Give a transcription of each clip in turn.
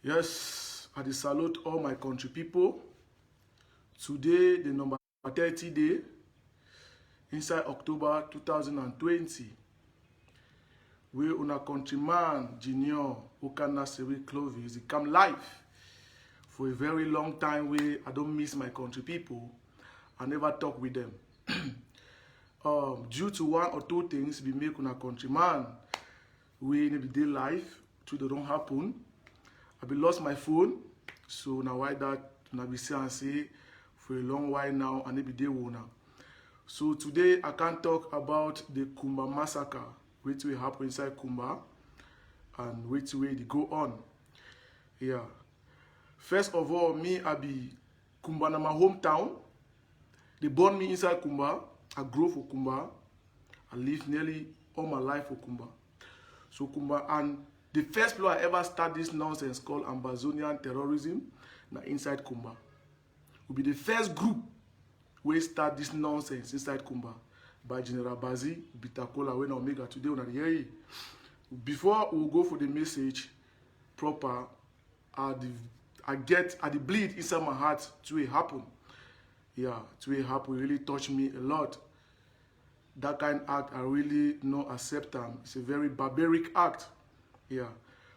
Yes, I dey salute all my country people. Today, the number 30 day inside October 2020. We una countryman, Junior Okha Naseri Clovis, he come live for a very long time. I don't miss my country people. I never talk with them. Due to one or two things, we make una countryman. We in the day life, they don't happen. I be lost my phone, so now why that I be say for a long while now, and every day now. So today I can talk about the Kumba Massacre, which will happen inside Kumba, and which way they go on. Yeah. First of all, I be Kumba na my hometown. They born me inside Kumba. I grew for Kumba. I lived nearly all my life for Kumba. So Kumba, and the first place I ever start this nonsense called Amazonian terrorism, now inside Kumba. Will be the first group we start this nonsense inside Kumba by General Bazi, Bitakola, when Omega today on the hear. Before we go for the message proper, I bleed inside my heart to it happen. Yeah, to it happen really touched me a lot. That kind of act I really not accept them. It's a very barbaric act. Yeah.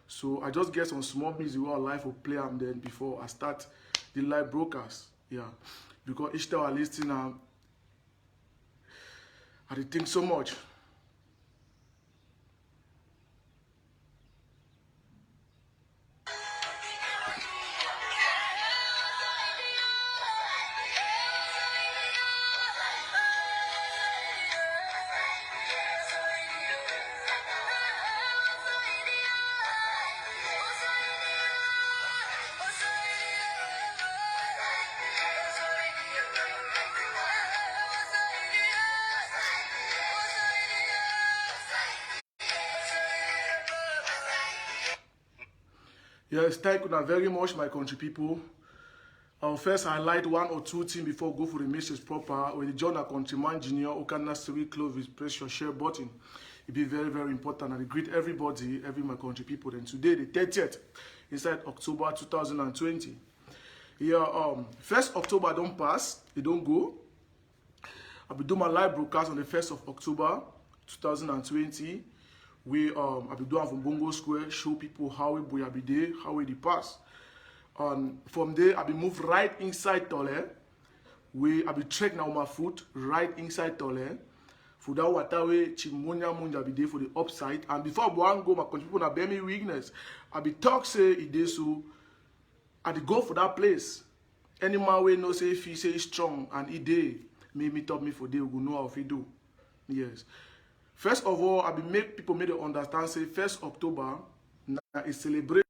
So I just get some small music where life will play them then before I start the live broadcast. Yeah. Because each time I listen I think so much. Yes, thank you very much, my country people. I'll first highlight one or two things before we go for the message proper. When you join our countryman, Junior Okha Naseri Clovis, press your share button. It'll be very, very important. And I greet everybody, my country people. And today, the 30th, inside October 2020. Yeah, 1st October don't pass, it don't go. I'll be doing my live broadcast on the 1st of October 2020. I'll be doing from Bongo Square, show people how we be there, how we pass. From there, I'll be moved right inside Tole. I'll be trekking on my foot right inside Tole. For that water way, Chimonia Munja be there for the upside. And before I go, my country people na bear me weakness. I'll be talk say it is so. I'll go for that place. Any man way no say if he say he's strong and he day, me top me for day, we go know how he do. Yes. First of all, I be make people understand say 1st October is celebrate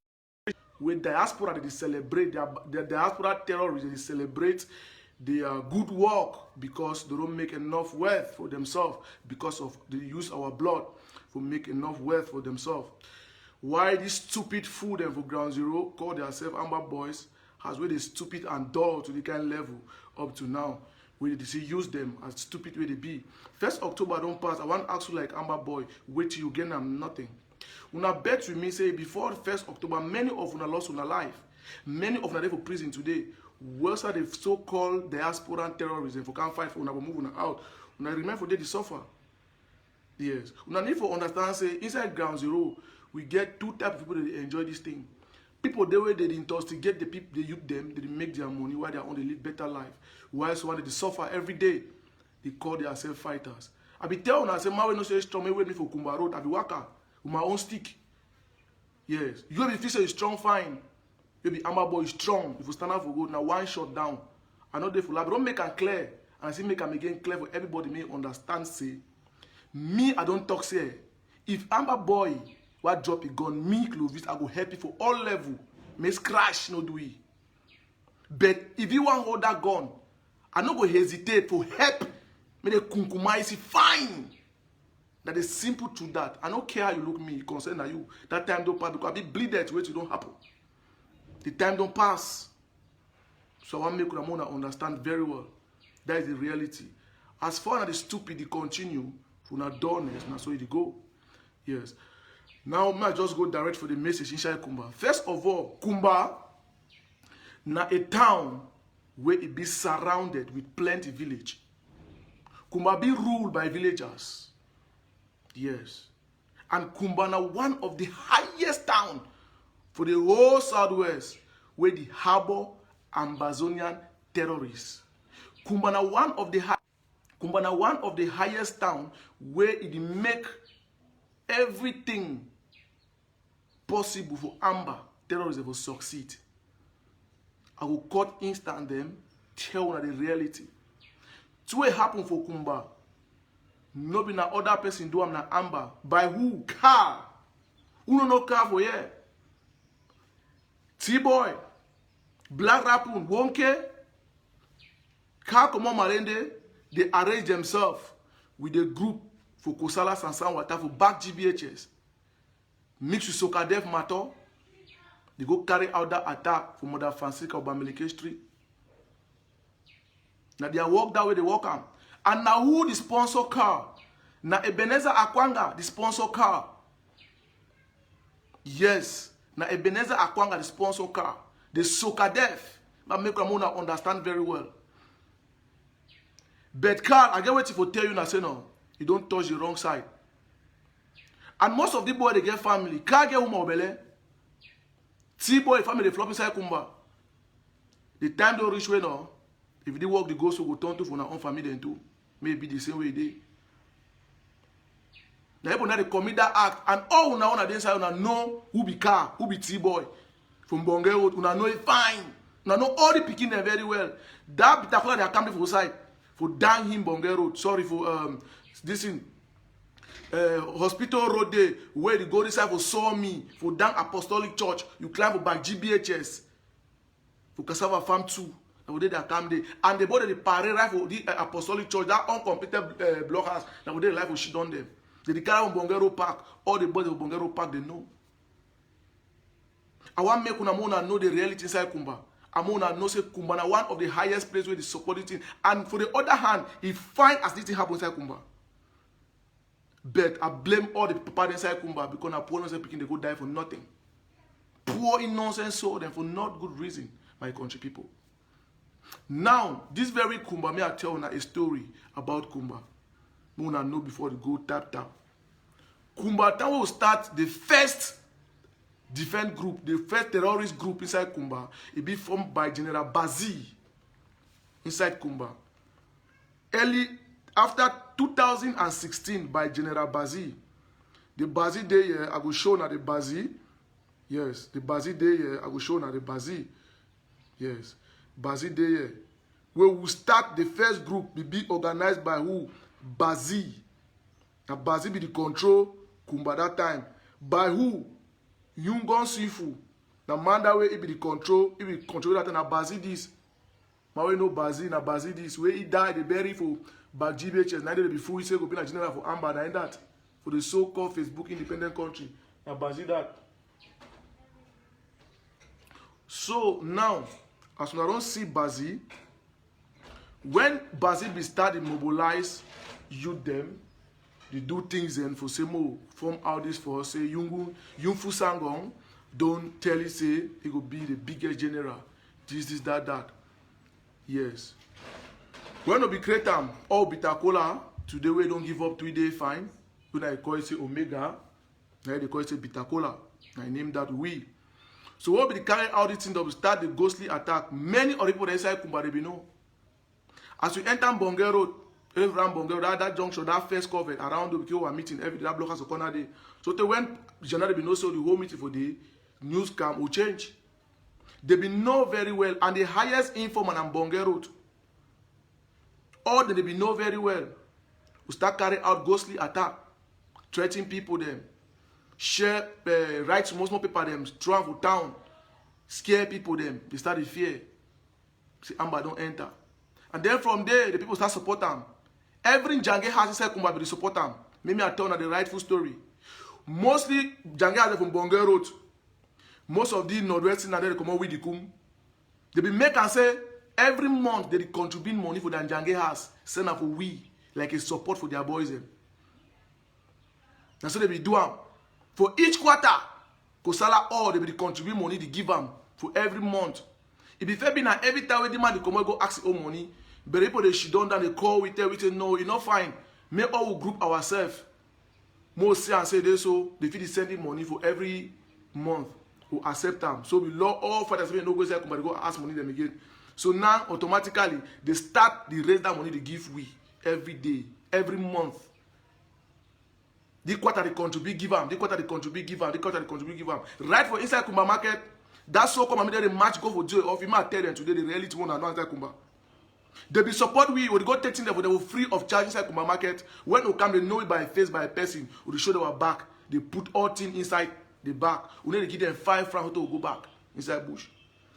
with diaspora. They celebrate the diaspora terrorists. They celebrate their good work because they don't make enough wealth for themselves because of they use our blood to make enough wealth for themselves. Why this stupid fool them for Ground Zero call themselves Amber Boys has really stupid and dull to the kind level up to now. We see use them as stupid way they be. 1st October don't pass. I want to ask you like Amber Boy, wait till you gain them nothing. Una bet with me say before 1st October, many of una lost una life. Many of una there for prison today. Worse are the so-called diaspora and terrorism for can't fight for una move una out. Una remain for they suffer. Yes. Una need to understand say inside Ground Zero, we get two types of people that enjoy this thing. People the way they instigate the people, they use them, they make their money while they are on the live better life. Whilst one they suffer every day, they call themselves fighters. I be telling I say, my way no say strong, me wait me for Kumba Road, I be worker with my own stick. Yes. You be feel strong fine. You be Amber Boy strong. If you stand up for good, now one shot down. I know they for life. Don't make them clear. And I say make them again clear for everybody may understand say. Me, I don't talk say. If Amber Boy what drop a gun, me Clovis, I go help you for all level. May scratch no do it. But if you want hold that gun, I no go hesitate for help. May the kunkumai fine. That is simple to that. I don't care how you look me, concern you. That time don't pass because I be bleeded wait it don't happen. The time don't pass. So I want to make Ramona understand very well. That is the reality. As far as the stupid they continue, for not donors, now so it go. Yes. Now, I just go direct for the message inside Kumba. First of all, Kumba na a town where it be surrounded with plenty village. Kumba be ruled by villagers. Yes. And Kumba na one of the highest town for the whole Southwest where the harbor Amazonian terrorists. Kumba na one of the highest town where it make everything possible for Amber terrorism to succeed. I will cut instant them, tell them the reality. So what happen for Kumba? No be na other person do am na Amber. By who? Car. Who no car for here? T-boy. Black Rapun. Wonke. Car come on Marende. They arrange themselves with a group for Kosala Sansan Water for back GBHS. Mix with Sokadev Matter. They go carry out that attack for Mother Francisca Obamileke Street. Now they walk that way, they walk on. And now who the sponsor car? Now Ebenezer Akwanga, the sponsor car. Yes. Now Ebenezer Akwanga, the sponsor car. The Sokadev. That make Ramona understand very well. But Carl, I get what if I tell you now, say no. You don't touch the wrong side. And most of the boys, they get family. Carl get home obele. T-boy family, they flop inside Kumba. The time don't reach way now. If they work, the ghost will go turn to for their own family then too. Maybe the same way they. Now people now they commit that act, and all now on the inside una know who be car, who be T-boy from Bongero, una know it fine. Una know all the picking them very well. That Bitakola they are coming for side for down him Bongero. Sorry for this in hospital road there where the go inside for saw me for down Apostolic Church. You climb for back GBHS for Cassava Farm 2. Now they come there and the body the parade right for the Apostolic Church that uncompleted block house. Now they life for shit on them. They carry on Bongero Park. All the body of Bongero Park they know. I want make una know the reality inside Kumba. I want know say Kumba na one of the highest places where they support it. And for the other hand, it fine as this thing happens inside Kumba. But I blame all the people inside Kumba because na poor nonsense picking they go die for nothing. Poor in nonsense sold them for not good reason, my country people. Now, this very Kumba, may I tell you a story about Kumba. Muna know before they go tap. Kumba town will start the first defense group, the first terrorist group inside Kumba. It be formed by General Bazi inside Kumba. Early after 2016 by General Bazi. The Bazi day here, I go show now the Bazi. Yes, the Bazi day here, I go show now the Bazi. Yes. Bazi Day, where we start the first group, be organized by who? Bazi. Now Bazi be the control Kumba that time. By who? Yungon Sifu. Now man that way he be the control. He be control that time. Now Bazi this. Now we know Bazi. Now Bazi this. Where he died, they bury for back GBHS. Now they be full. He say go be a general for Amber. Now that for the so-called Facebook independent country. Now Bazi that. So now. As we don't see Bazi, when Bazi be started mobilize youth them, they do things and for say more form out this for say Yungfu Sangong, don't tell it say he will be the biggest general. This, that. Yes. When we be create them all Bitakola, today we don't give up 3 day fine. When I call it say Omega, now they call it say Bitakola. I name that we. So what we carry out this thing that we start the ghostly attack. Many of the people inside Kumba they know. As we enter Bongero, around Bongero, that junction, that first cover around the people were meeting every day, that block has a corner day. So when General be know so the whole meeting for the news cam will change. They be know very well, and the highest informant on Bongero, all they be know very well. We start carrying out ghostly attack, threatening people them. Share, write small paper them, travel town, scare people them. They start to fear. Say Amber don't enter. And then from there, the people start support them. Every Jange has inside Kumba, they support them. Maybe I tell you the rightful story. Mostly Jange has from Bonga Road. Most of the Northwestern and they come out with the Kum. They be make and say every month they contribute money for the Jange has send up for we like a support for their boys. Them. And so they be do them. For each quarter, Kosala all they be contribute money they give them for every month. If you fair be now every time when the man they come go ask your money, but people they she done that they call with it, we say no, it's not fine. Make all we group ourselves. Most say and say this so they feel sending money for every month who accept them. So we law all fathers when no go say come go ask money them again. So now automatically they start the raise that money they give we every day, every month. The quarter they contribute give them, the quarter they contribute give them, the quarter they contribute give them. Right for inside Kumba market, that's so come and the match go for joy of him. I tell them today the reality one and not inside Kumba. They be support we would go taking them for them free of charge inside Kumba market. When we come, they know it by face by a person. Or they show their back. They put all things inside the back. We need to give them 5 francs to go back inside bush.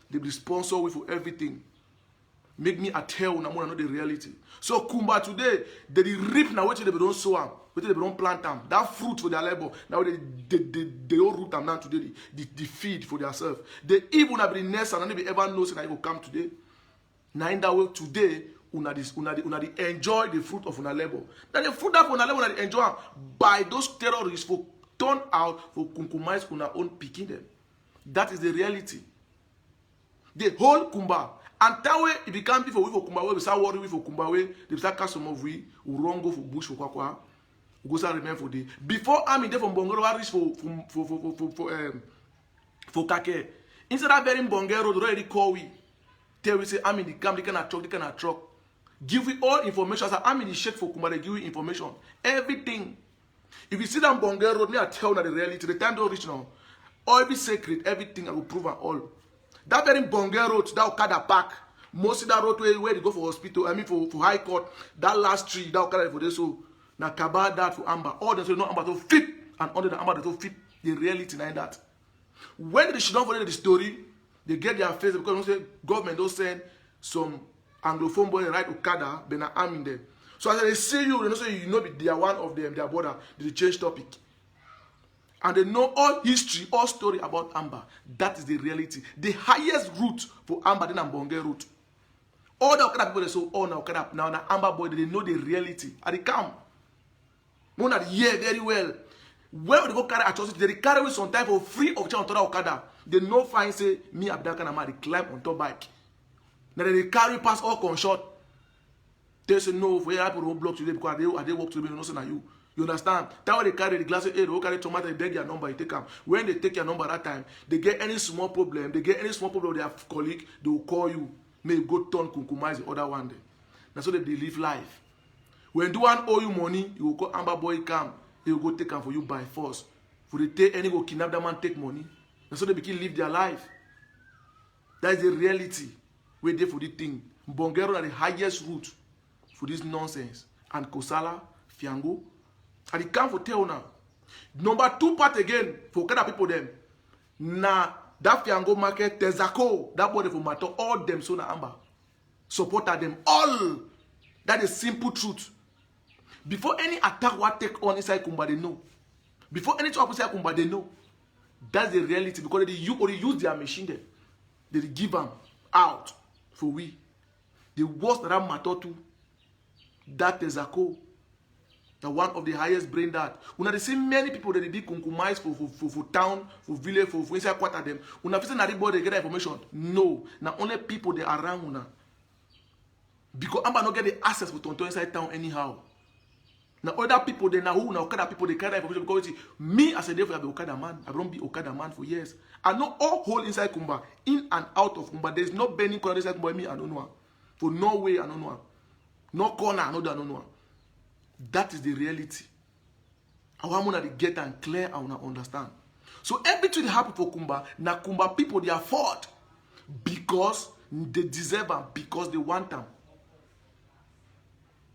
They be sponsor we for everything. Make me a tell when I know the reality. So Kumba today, they reap now what they don't sow them, what they don't plant them. That fruit for their labor. Now they don't root them now today. They feed for themselves. They even have been nest and they ever know that it will come today. Now in that way today, una enjoy the fruit of una labor. That the fruit of una labor una enjoy by those terrorists for turn out for compromise una own picking them. That is the reality. The whole Kumba. And that way it become people we for Kumba way, we start worry we for Kumba way, they start cast some of we run go for bush for kwakwa. We go start remain for day. Before army there from Bongoro reach for Kake. Instead of very Bongero already call we. Tell we say I'm in the camp, they cannot truck. Give we all information. As I'm in the shake for Kumba, they give you information. Everything. If you see them Bonga road, me I tell you the reality. The time don't reach now. All be secret, everything I will prove and all. That very Bonga road, that Okada Park, most of that road where they go for hospital, I mean for high court, that last tree, that Okada for this so now Kaba that for Amber. All them say no Amber to fit and under the Amber to fit the reality like that. When they should not follow the story, they get their face because they say government don't send some Anglophone boy right Okada, then I am in them. So as they see you, they don't say you know they are one of them, their brother, they change topic. And they know all history, all story about Amber. That is the reality. The highest route for Amber than Ambonge route. All the Okada people they say, oh now Okada now Amber boy, they know the reality. And they come. One at hear very well. Where they go carry atrocity, they carry with some type of free of charge on top Okada. They know fine say me Abdaka Nama they climb on top bike. Now they carry past all conshot. They say no for your people block today because they walk to me no say na you. You understand? That way they carry the glasses, hey, they carry tomato, they beg your number, you take them. When they take your number that time, they get any small problem, with their colleague, they will call you. May you go turn kunkumize the other one day. That's how they live life. When do one owe you money, you will call Amber boy come, he will go take them for you by force. For they take any go kidnap that man, take money. That's how they begin live their life. That is the reality. We're there for the thing. Bongero are the highest route for this nonsense. And Kosala, Fiango, and it come for tell now. Number 2 part again for Okada people them. Na that Fiango market, Tezako, that body for matter, all them so na Amber. Supported them all. That is simple truth. Before any attack what take on inside Kumba, they know. Before any trouble inside Kumba, they know. That's the reality because they use their machine there. They give them out for we. The worst that matter to that Tezako. The one of the highest brain that. Una they see many people that they be compromise for town, for village, for inside quarter them. Una visit everybody they get information. No. Now only people they around una. Because Amba not get the access for Tonto inside town anyhow. Now other people they now who now Okada people they carry information because you see, me as a day for I be Okada man. I don't be Okada man for years. I know all whole inside Kumba, in and out of Kumba. There's no bending corner inside Kumba. Me I don't know. For no way I don't know. No corner I don't know. That is the reality. I want to get and clear and understand. So everything that happen for Kumba, now Kumba people they are fought because they deserve them, because they want them.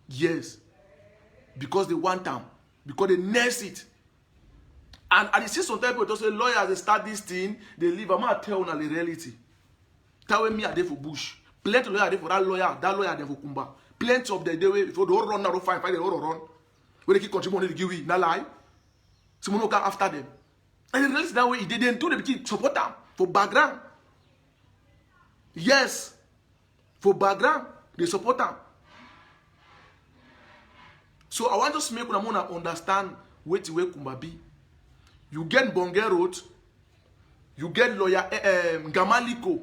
Yes. Because they want them. Because they nurse it. And I see sometimes people just say lawyers they start this thing, they leave. I'm gonna tell you the reality. Tell me are there for Bush. Plenty of lawyers there for that lawyer there for Kumba. Plenty of the day if you don't run now, don't find they don't run. When they keep contributing, they give you not lie. Someone will come after them. And the reality that way they didn't do they keep support them for background. Yes. For background, they support them. So I want us to make Unamona understand what the way Kumba be. You get Bonge Road. You get lawyer Ngamaliko.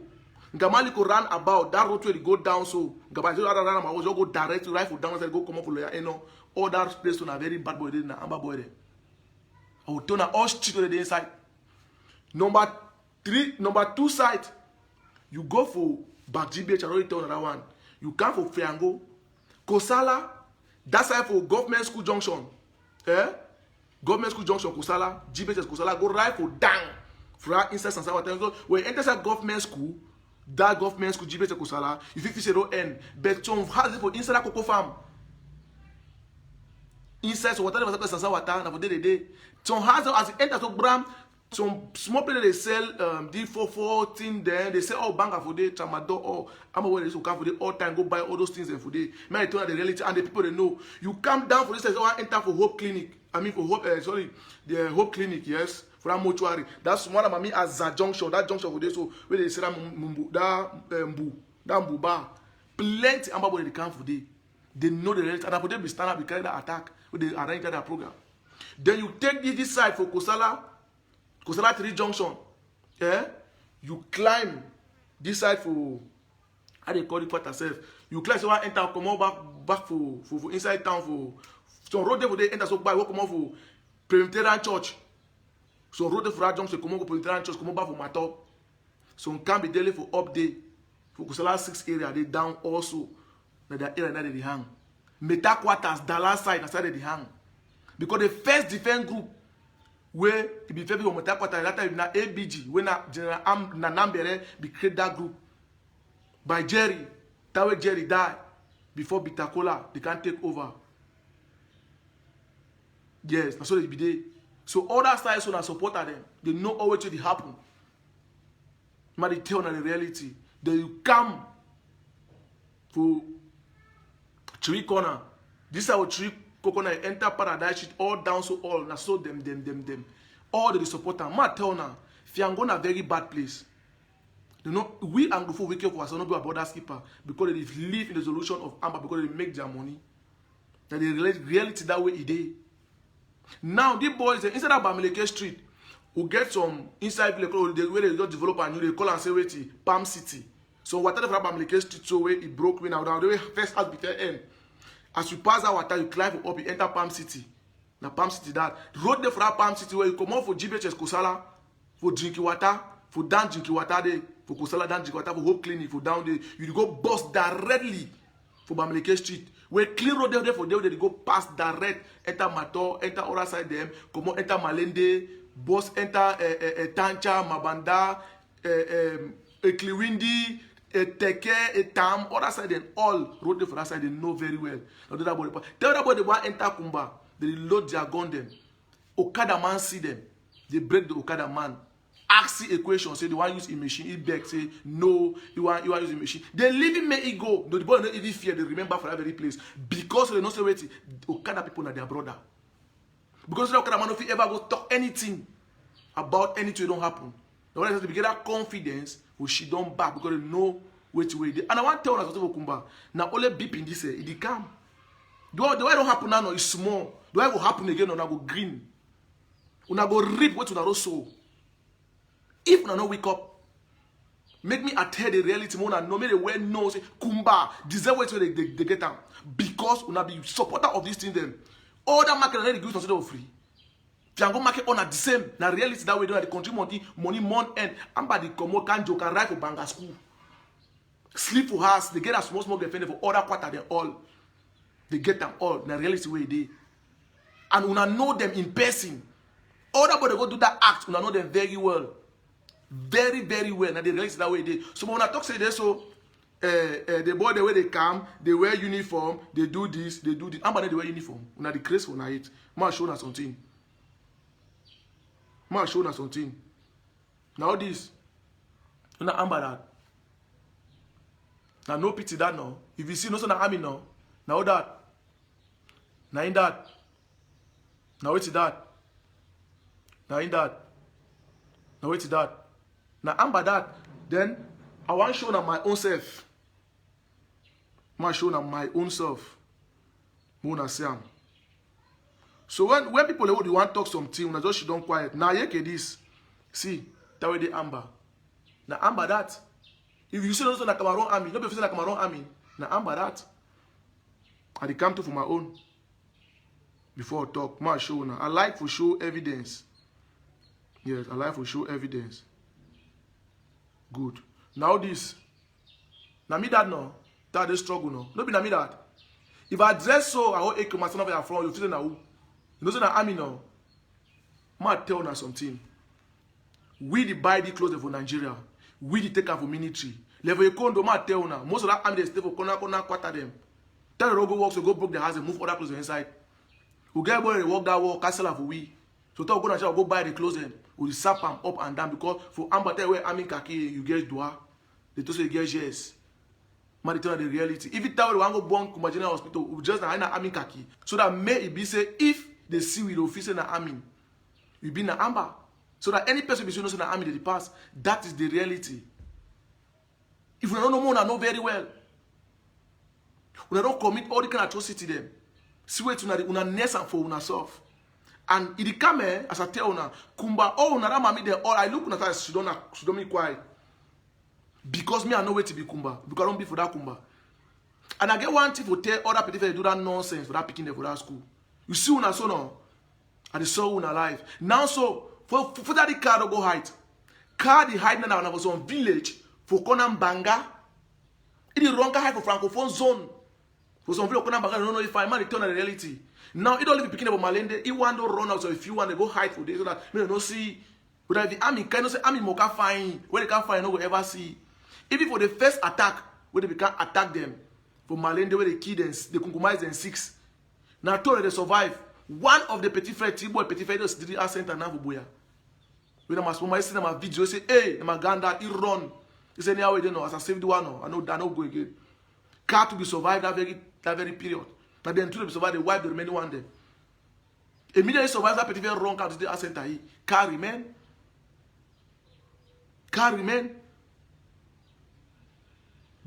Ngamaliko ran about that road where they go down. So Ngamaliko ran about. Just go direct to rifle down. Go come up for lawyer. You know, all that place on a very bad boy. Na amber boy there. I will turn all street to the inside. Number 2 side. You go for Bakjibe. I already tell another one. You come for Fiango, Kosala. That side for Government School Junction. Government School Junction, Kosala, GBHS Kosala, go right for down. For inside Sansawa. When you enter that government school, GBHS Kosala, you think it's a end. But some has it for inside that cocoa farm. Inside, so whatever Sansawa, na for day. Some has it as it enters to Bram. Some small people they sell D44 thing there. They sell all banker for day, tramadol, or I'm aware they come for day all time. Go buy all those things and for day. Man, I tell you the reality and the people they know. You come down for this. I want enter for Hope Clinic. I mean for Hope. The Hope Clinic. Yes, for that mortuary. That's one of me as a junction. That junction for day. So where they say that mbu bar. Plenty of people they come for day. They know the reality and for them be stand up be carry that attack. Where they arrange that program. Then you take this side for Kosala. Kosala 3 junction, you climb this side for how they call it quarter self. You climb so I enter come on back for inside town for some road there for they enter so by come on for Presbyterian church. So road there for that junction come on for Presbyterian church come on back for Matop. So can be daily for up day for Kosala 6 area they down also na that area that they hang. Meta quarters Dallas side na side they hang because the first defense group. Where it be favor with that time na ABG when na General na Nambere be create that group by Jerry. That way Jerry died before Bitakola they can't take over. Yes, that's what it be there. So other sides on supporter them. They know always what happen. But they tell on the reality. They come for tree corner. This is our tree. Coconut enter paradise shit all down so all na so them all the supporter ma tell na Fiango na very bad place. You know we Anglophone we care for us not be a border skipper because they live in the solution of Amber because they make their money. That they reality that way it is. Now these boys inside of Bamileke Street who get some inside where they just develop and they call and say wait Palm City. So whatever Bamileke Street so way it broke when now the way first house before end. As you pass that water, you climb up, you enter Palm City. Now Palm City that road there for that Palm City where you come out for GBHS Kosala, for drinking water, for down drinking water there, for Kosala down drinking water, for Hope Clinic, for down there. You go bus directly for Bamileke Street. Where clean road there for there, they go past direct, enter Mato, enter other side them, come on, enter Malende, bus enter Tancha, Mabanda, Ekliwindi, Teke, Tam, other side them all road there for that side they know very well. Now tell that boy they want enter Kumba, they load their gun them. Okada man see them, they break the Okada man. Ask the equation, say they want use a machine, he beg, say no, you want use a machine. They leave him may he go. No, the boy don't even fear, they remember for that very place. Because they know say wait, Okada people are their brother. Because the Okada man don't ever go talk anything about anything don't happen. The one has to get that confidence when she don't back because they know which way they. And I want to tell us about Kumba. Now only beep in this it come. The way don't happen now is small. The way will happen again on go green. Una go reap what una sow. If una no wake up, make me attend the reality more and no me the way know say Kumba deserve what they get them because una be supporter of this thing them. All that market already give consider free. Fiango market on at the same. Na reality that way don't have the country money month end. And by the commo can joke and ride for Banga school. Sleep for house, they get a small defender for other quarter they all. They get them all. Na reality way they. And una know them in person. Other but they go do that act, una know them very well. Very, very well. Now they reality that way they. So when I talk say this so the boy the way they come, they wear uniform, they do this, they do this. And by they wear uniform. Una the craze for night. Man show us something. Man show us something. Now this. Una amber that. Now no pity that now. If you see no son army now. Now that. Now in that. Now wait that. Now in that. Now wait that. Now amber that. Then I want to show them my own self. I want to show them my own self. Mona Siam. So when people they want to talk something, when just she don't quiet. Now you get this. See, that way the amber. Now amber that. If you say no na Cameroon army, no be say na Cameroon army. Now amber that. I dey come to for my own. Before I talk, my show now. I like to show evidence. Yes, I like to show evidence. Good. Now this. Now me that no. That they struggle no. No be na me that. If I dress so, I hold a my son of your front, you feel na who? You know say na army now. Ma tell na something. We the buy the clothes for Nigeria. We the take for military. Level a condo ma tell na. Most of that army they stay for corner quarter them. Tell the rogo work so go broke the house and move other clothes inside. We get boy work that work castle for we. So tell go na go buy the clothes and we sap them up and down because for amber tell where army kaki you get doa. They to say you get yes. Man, they tell the reality. If you tell you want go born Kumba General Hospital, we just na army kaki. So that may it be say if they see with the officer na army, you be na amber. So that any person be knows na army they pass. That is the reality. If we don't know more, know very well. We don't commit all the kind of atrocity them. See where to una nest and for una self. And it come as I tell una Kumba oh una mami there all I look una that she don't be quiet. Because me I know where to be Kumba. Because I don't be for that Kumba. And I get one thing for tell other people they do that nonsense for that picking them for that school. You see una so now. And they saw una life. Now so for that the car go hide. Car the hide now was on village for Conan Banga. It is wrong hide for Francophone zone. For some people Conan Banga don't know if I man return the reality. Now it don't live picking up Malende. It want to run out so if you want to go hide for this so that me no see. But if the army can say army moka fine where they can't find no go ever see. Even for the first attack, where they can attack them, for Malende, where they kill them, they compromise them 6. Now, told they survive. One of the petit frères, Tibo, petit frère, just did a center now for Boya. When I must see them a video, say, hey, my ganda, he run. He said, now we don't know, as I saved one, I know go again. Car to be survived that very period. Now, then, to be survived, they wipe the remaining one day. Immediately survive that petit frère run, car to the center, car remain. Car remain.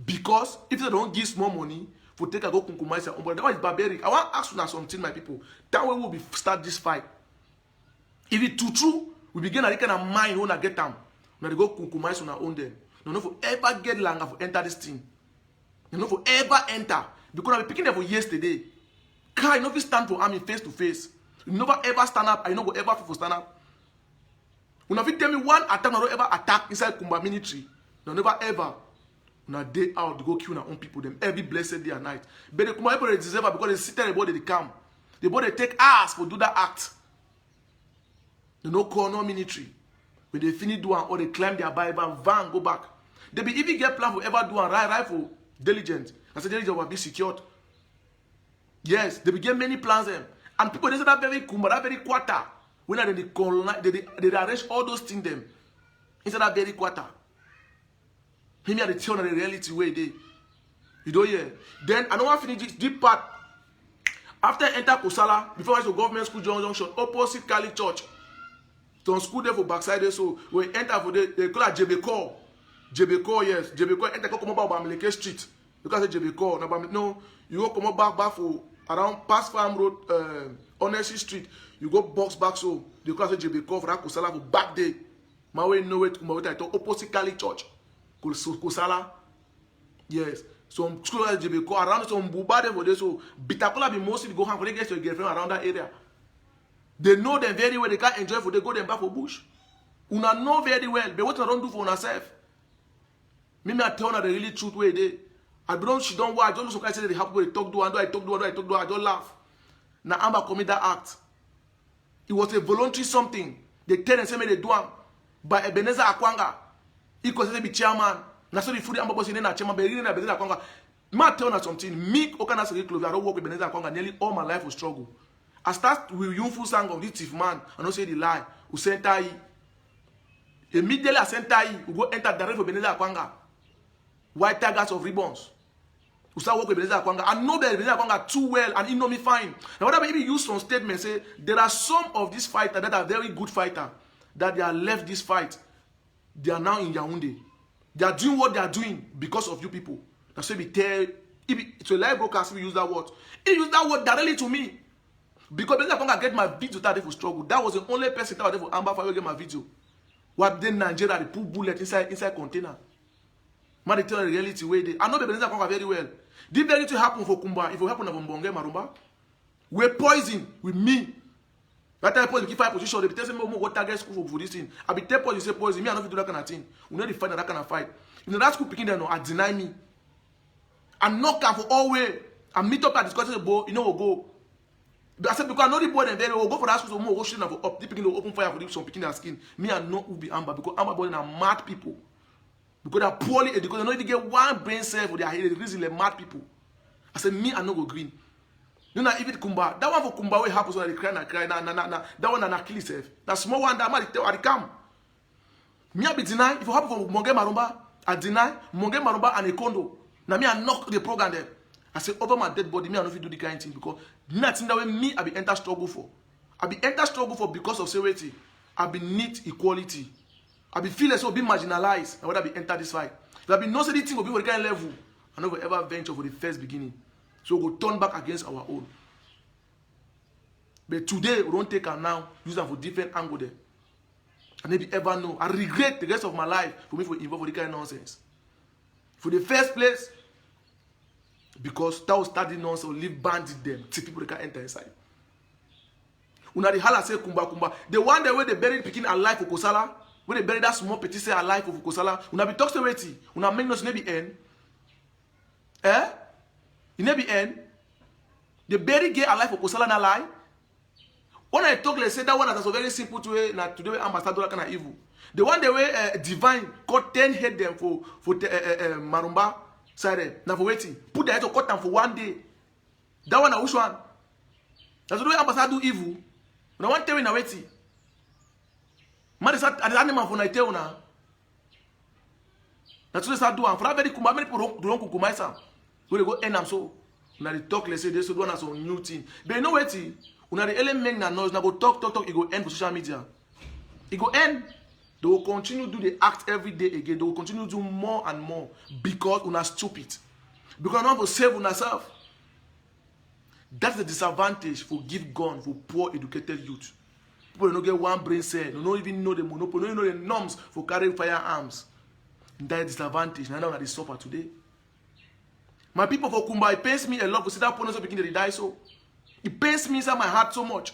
Because if they don't give small money for take a go compromise, that is barbaric. I want to ask you now something, my people. That way we will start this fight. If it's too true, we begin to kind of mind when I get them. Now they go compromise on our own them. No for ever get longer for enter this thing. No for ever enter. Because I'm picking them for yesterday. Car, you never stand for army face to face. You never ever stand up. I know go ever for stand up. You never tell me one attack, no ever attack inside Kumba military. No never ever. On a day out to go kill our own people, them every blessed day and night. But the Kumba people they deserve because they sit there about they come. They both they take ass for do that act. They no call no military. When they finish doing or they climb their Bible, van go back. They be even get plan for ever do and right for diligent. I said diligent will be secured. Yes, they begin many plans them. And people they say that very Kumba, that very quarter. When they colonize, they arrange all those things them. Instead that very quarter. Him here the tell the reality way they. You don't hear. Then I don't want to finish this deep part. After I enter Kosala, before I went to government school junction, opposite Kali Church. So school there for backside there, so we enter for they call it Jebeko. Jebeko, yes. Jebeko enter come about Bamileke Street. You can say Jebeko. No, you go come back for around past Farm Road, Honesty Street. You go box back so they call it Jebeko for that Kosala for back day. My way no way to come out. I talk opposite Kali Church. Kosala, yes. Some school like Jebeko around some Bubade for this, so Bitakola be mostly go hang for they get your girlfriend around that area. They know them very well, they can't enjoy for they go them back for bush. Una know very well, but what I don't do for herself. Me I tell her the really truth way they. I don't she don't watch, I don't know some say they have to talk do and I don't laugh. Now Amber commit that act. It was a voluntary something. They tell them say me they do by Ebenezer Akwanga. He considered be chairman. Na so the food Amber boss in na chairman, but really na Ebenezer Akwanga. Ma tell her something. Me Okha Naseri Clovis, I don't work with Ebenezer Akwanga. Nearly all my life was struggle. I start with Yunfu Sang of this thief man. I don't say the lie. Who sent I? Immediately I sent I. We go enter direct for Ebenezer Akwanga. White tigers of ribbons. We start working with Ebenezer Akwanga. I know that Ebenezer Akwanga too well, and he know me fine. Now what I maybe use some statement say there are some of these fighters that are very good fighters that they are left this fight. They are now in Yaoundé. They are doing what they are doing because of you people. That's why we tell. It's a live broadcast. We use that word. He used that word directly to me. Because when I get my video that day for struggle, that was the only person that was there for Amber Fire get my video. What then Nigeria they put bullet inside container. Man, they tell the reality where they. I know the Benza conquer very well. Did very to happen for Kumba? If it happen for Mbonge Marumba, we poison with me. That time poison give 5 position. They be telling me what target school for this thing. I be tell poison say poison. Me I not do that kind of thing. We know the fight that kind of fight. You know that school picking them no, I deny me. I knock her for all way. I meet up at discussing about, you know, we'll go. I said, because I know the boy and they will go for that school, so we'll go straight for up, picking the open fire for them, some picking their skin. Me, I know who be Amber, because Amber boys are mad people. Because they are poorly educated, they don't even get one brain cell for their head, they really mad people. I said, me, I know go green. You know, even Kumba, that one for Kumba, what happens when they cry, that one and kill itself. That small one, that man, they come. Me, I be deny, if it happen for Monge Marumba, I deny Monge Marumba and a condo. Now, me, I knock the program there. I say, over my dead body, me, I don't do the kind of thing because nothing that way me, I be enter struggle for. I be enter struggle for because of security. I be need equality. I be feel so be marginalized. I would be enter this fight. If I be no say this thing will be for the kind of level, I never ever venture for the first beginning. So we go turn back against our own. But today, we don't take her now, use them for different angle there. I never ever know. I regret the rest of my life for me for involve for the kind of nonsense. For the first place, because that was starting nonsense, leave bandit them, till people they can enter inside. Una the hala say Kumba. The one that where they buried picking alive for Kosala, where they buried that small petit say alive for Kosala, una be talk to wait, una make no never end. Eh? You never end. The bury gay alive for Kosala na lie. When I talk, let's say that one that's a very simple way. Now today ambassador kind of evil. The one they were divine got 10 head them for Marumba. Sorry, now for waiting. Put the head to cut them for 1 day. That one, which one? That's the way ambassador do evil. Now one tell me now waiting. Man, is that an animal for night now? That's what they start doing. For that very Kumba, many people don't Kumba. When they go end them so. Now they talk, let's say they should do one some new thing. But you know what? When the element na noise, now go talk. It go end for social media. It go end. They will continue to do the act every day again. They will continue to do more and more because we are stupid. Because we want to save ourselves. That's the disadvantage for give gun for poor educated youth. People don't get one brain cell. They don't even know the monopoly. They don't even know the norms for carrying firearms. That is disadvantage. Now that they suffer today. My people for Kumba, it pains me a lot to see that opponents beginning to die so. It pains me inside my heart so much.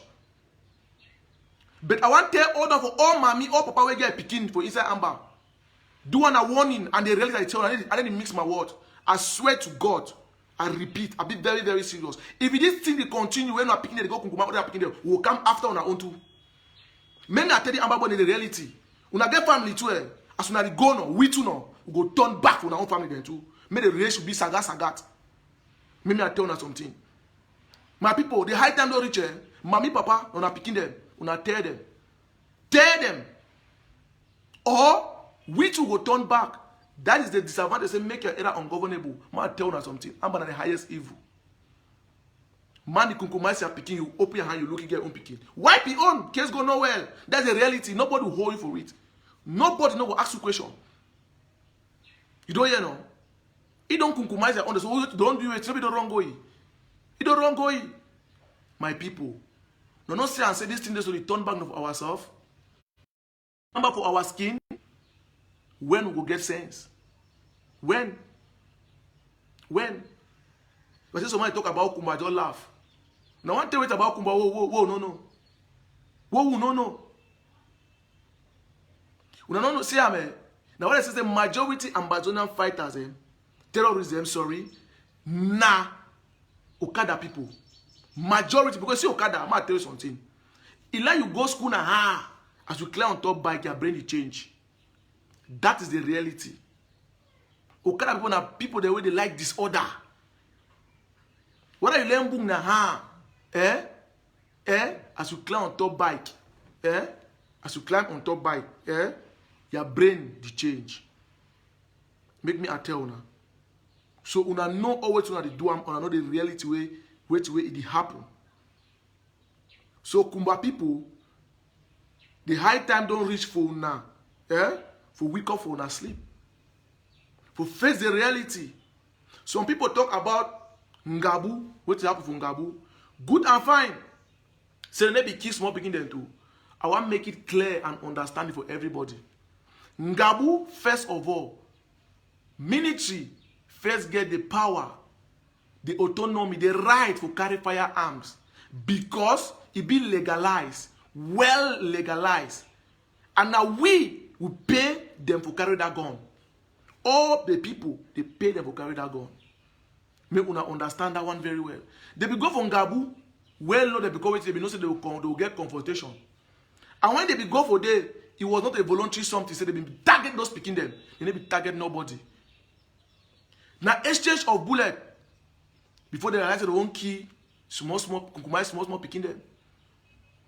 But I want to tell order for all mommy, all papa will get picking for inside Amber. Do one a warning and they realize I tell you, I didn't mix my words. I swear to God, I repeat, I'll be very, very serious. If this thing they continue, when we are picking it, they go Kumba, they are picking it, we'll come after on our own too. Men are telling Amber about the reality. When I get family too, as soon as they go no, we too no, we go turn back for our own family then too. May the relation be sagat. Maybe I tell you something. My people, the high time don't reach mommy, papa, when I picking them. Una tear them. Tear them. Or which will go turn back. That is the disadvantage. Say make your era ungovernable. Man tell you something. I'm the highest evil. Man, the kunkumaisi are picking you. Open your hand, you look, you get own picking. Wipe your own. Case go nowhere. That's the reality. Nobody will hold you for it. Nobody will ask you question. You don't hear no? You don't kunkumaisi on the so don't do it. Nobody don't wrong go. You don't wrong go. My people. No, not say and say this thing is to return back of ourselves. Remember for our skin. When we will get sense. When? But say somebody talk about Kumba, just laugh. Now one tell it about Kumba, whoa, no. Whoa, no. We don't know, see, now what I say, the majority Amazonian fighters, terrorism, nah, Okada people. Majority, because see Okada, I'm going to tell you something. If you go school now, as you clear on top bike, your brain will change. That is the reality. Okada people are people the way they like disorder. What are you learning book now? As you climb on top bike, as you climb on top bike, your brain will change. Make me tell you. So una know always una do am, una know the reality way it happen. So Kumba people, the high time don't reach for now, for wake up for una sleep, for face the reality. Some people talk about Ngabu, what happened for Ngabu, good and fine. So they be kill small picking them too. I want to make it clear and understanding for everybody. Ngabu, first of all, military first get the power, the autonomy, the right to carry firearms because it be legalized, well legalized. And now we will pay them for carry that gun. All the people, they pay them for carry that gun. Make una understand that one very well. They be go from Ngabu, well know they be go they be know say they will get confrontation. And when they be go for there, it was not a voluntary something. So they be target those picking them. They be target nobody. Now exchange of bullet before they realize they won't kill small picking them.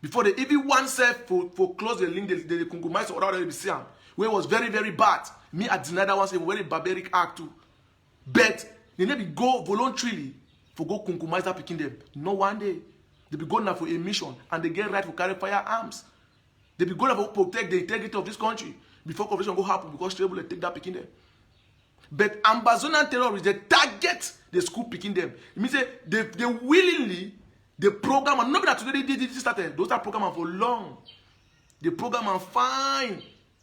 Before they even one self for close the link, they compromise or other they be see them. Where it was very, very bad. Me I deny that one say very barbaric act too. But they never go voluntarily for go compromise that picking them. No one day. They be going now for a mission and they get right to carry firearms. They be going to protect the integrity of this country before conversion go happen because they will take that picking them. But Ambazonan terrorists, they target the school picking them. It means they willingly, the program, and not that today they started, those are programming for long. The program are fine.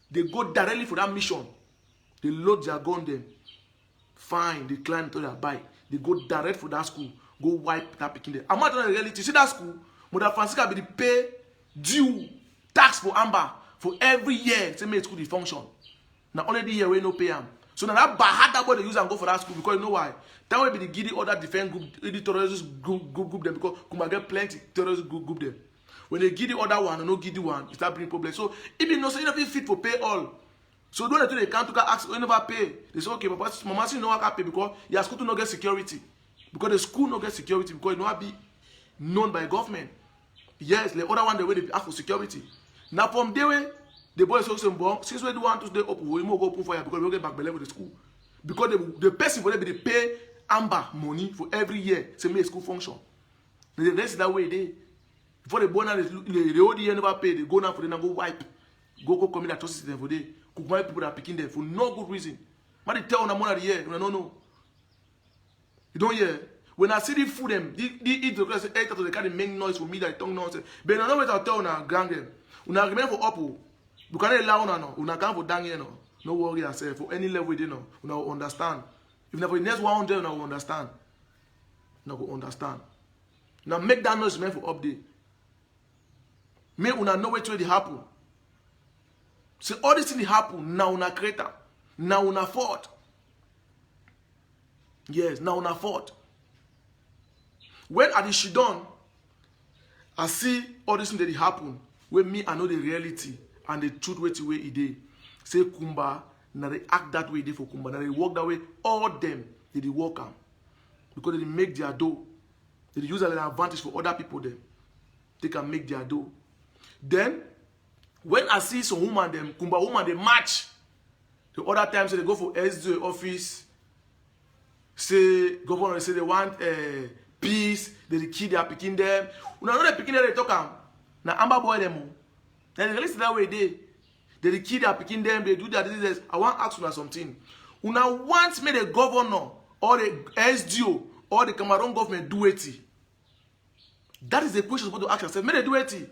They go directly for that mission. They load their gun them. Fine, they climb to their bike. They go direct for that school. Go wipe that picking them. I'm not in reality. See that school? Mother Francisca be the pay due tax for Amber for every year. Say make school the function. Now only the year we no pay them. So now that bad that boy they use and go for that school because you know why? That way be the giddy other defense group, the terrorist group them because Kumba get plenty terrorist group them. When they give the other one and no give the one, it start bringing problems. So if you know so you don't fit for pay all. So don't let they can't ask you never pay. They say okay, but mama say no can pay because your school to not get security. Because the school not get security because it not be known by government. Yes, the other one the way they ask for security. Now from there way, the boys also say, since we do want to stay open, we must go open fire because we get back belay with the school. Because the person for them they pay Amber money for every year to make school function. The rest that way they before they born out the old year never pay, they go now for them and go wipe. Go commit atrocities for them. Cook people that are picking them for no good reason. But they tell on the money of the year, no know. You don't hear? When I see the food them, eat the class, they can't make noise for me that tongue nonsense. But I know what I tell on grand them. Una remember for Oppo. You can't allow no. Una come for dang no. No worry yourself. For any level you know, una will understand. If never next 100, una will understand. Una will understand. Now make that noise meant for update. Make una know what will happen. See all this thing happen now una creator. Now una fault. Yes, now una fault. When at the Shidon, I see all this thing that happen. When me I know the reality and the truth way it is. Say Kumba, now they act that way they for Kumba. Now they walk that way. All them they walk am because they make their dough. They use an advantage for other people. Them they can make their dough. Then when I see some woman them Kumba woman they match. The other times so they go for SDO office. Say governor say they want peace. They kill their picking them. When I know they picking them they talk am. Now Amber boy them. Then they listen that way they kill their picking them. They do their diseases. I want to ask you something. Una want me the governor or the SDO or the Cameroon government do it. That is the question you're supposed to ask yourself. May they do it.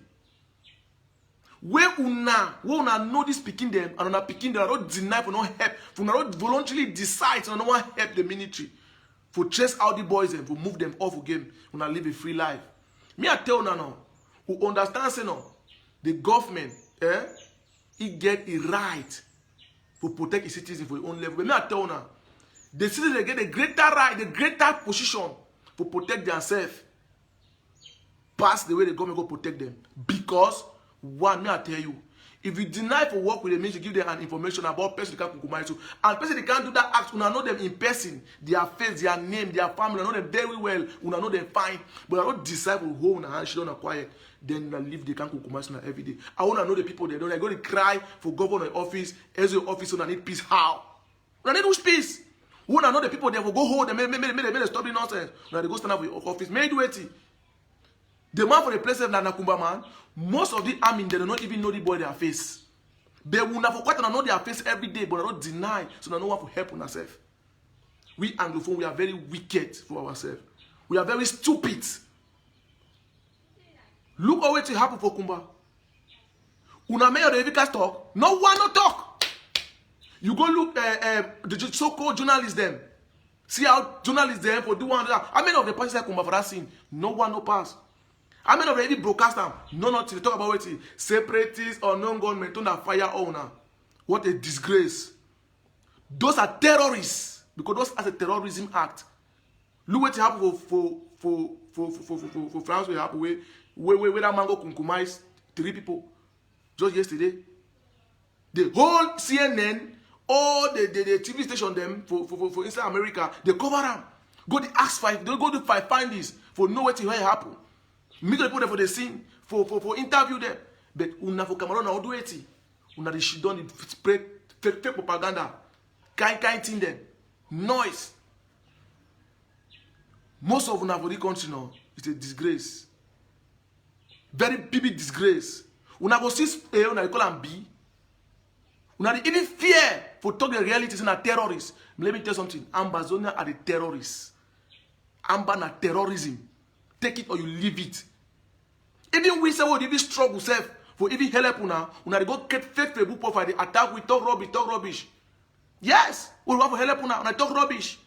Where una know this picking them and una picking them, not deny for no help, for not voluntarily decide to not help the military, for chase out the boys and for move them off again, una live a free life. Me I tell now, who understand say no, the government, it get a right to protect its citizens for your own level. But me I tell now, the citizens they get a greater right, the greater position to protect themselves, past the way the government go protect them. Because one, me I tell you, if you deny for work with them, means you give them an information about person they can't compromise to, and person they can't do that act, una know them in person, their face, their name, their family, una know them very well, una know them fine, but I don't decide for who una hand, she don't quiet, then una leave they can't compromise una every day. I wanna know the people they don't. I go to cry for governor office, as your office, una need peace. How? Una need which peace? Una know the people they will go hold them, may stop the nonsense. Una they go stand up for your office, may do it. The man for the place of Kumba man, most of the army they do not even know the boy their face. They will never quite know their face every day, but they don't deny, so they no one for help on ourselves. We Anglophone, we are very wicked for ourselves. We are very stupid. Look how it happen for Kumba. Una mayor the Evika talk. No one no talk. You go look the so-called journalists them. See how journalists them for do one that. How many of the passes like Kumba for that scene? No one no pass. How many of the broadcast them? No nothing. They talk about what separatists or non-government on the fire owner. What a disgrace. Those are terrorists because those are a terrorism act. Look what happened for France. What happened where that man go compromise 3 people just yesterday. The whole CNN, all the TV station them for inside America, they cover them. Go the ask 5, they go to find this for know what happen. Make the people there for the scene for interview them. But una for Cameroon now do it. Una they she done spread fake propaganda. Kind thing them. Noise. Most of una for the country now, it's a disgrace. Very big disgrace. Una go see una they call them B. Una even fear for talk the realities in a terrorist. Let me tell you something. Ambazonia are the terrorists. Amba na terrorism. Take it or you leave it. Even we say what even struggle self for even help una they go get fake Facebook profile. They attack, we talk rubbish. Yes, we want to help una talk rubbish.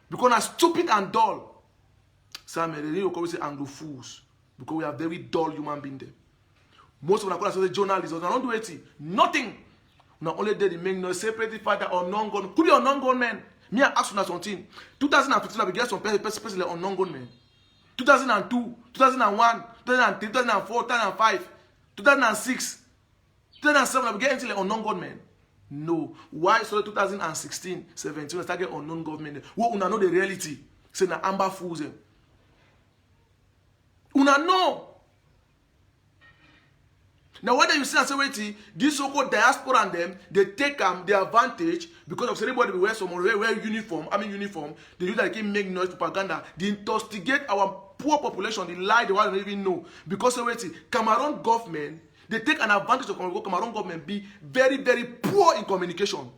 Because we stupid and dull. Some they say Anglo fools. Because we are very dull human beings there. Most of them are journalists, they don't do anything. Nothing. Not only did they make no separate fighter or non-gun. Could be a non-gun man. Me I ask you something. 2015 I began some person on non-gun men. 2002, 2001, 2003, 2004, 2005, 2006, 2007 I began until on non-gun men. No. Why so 2016, 17 I started on non-government. What una know the reality? Say na amber fools them. Una know. Now whether you see and say wait, this so-called diaspora and them, they take the advantage because of everybody wear some wear uniform. They use that make noise propaganda. They instigate our poor population. They lie the one they don't even know. Because wait, Cameroon government, they take an advantage of Cameroon government be very, very poor in communication.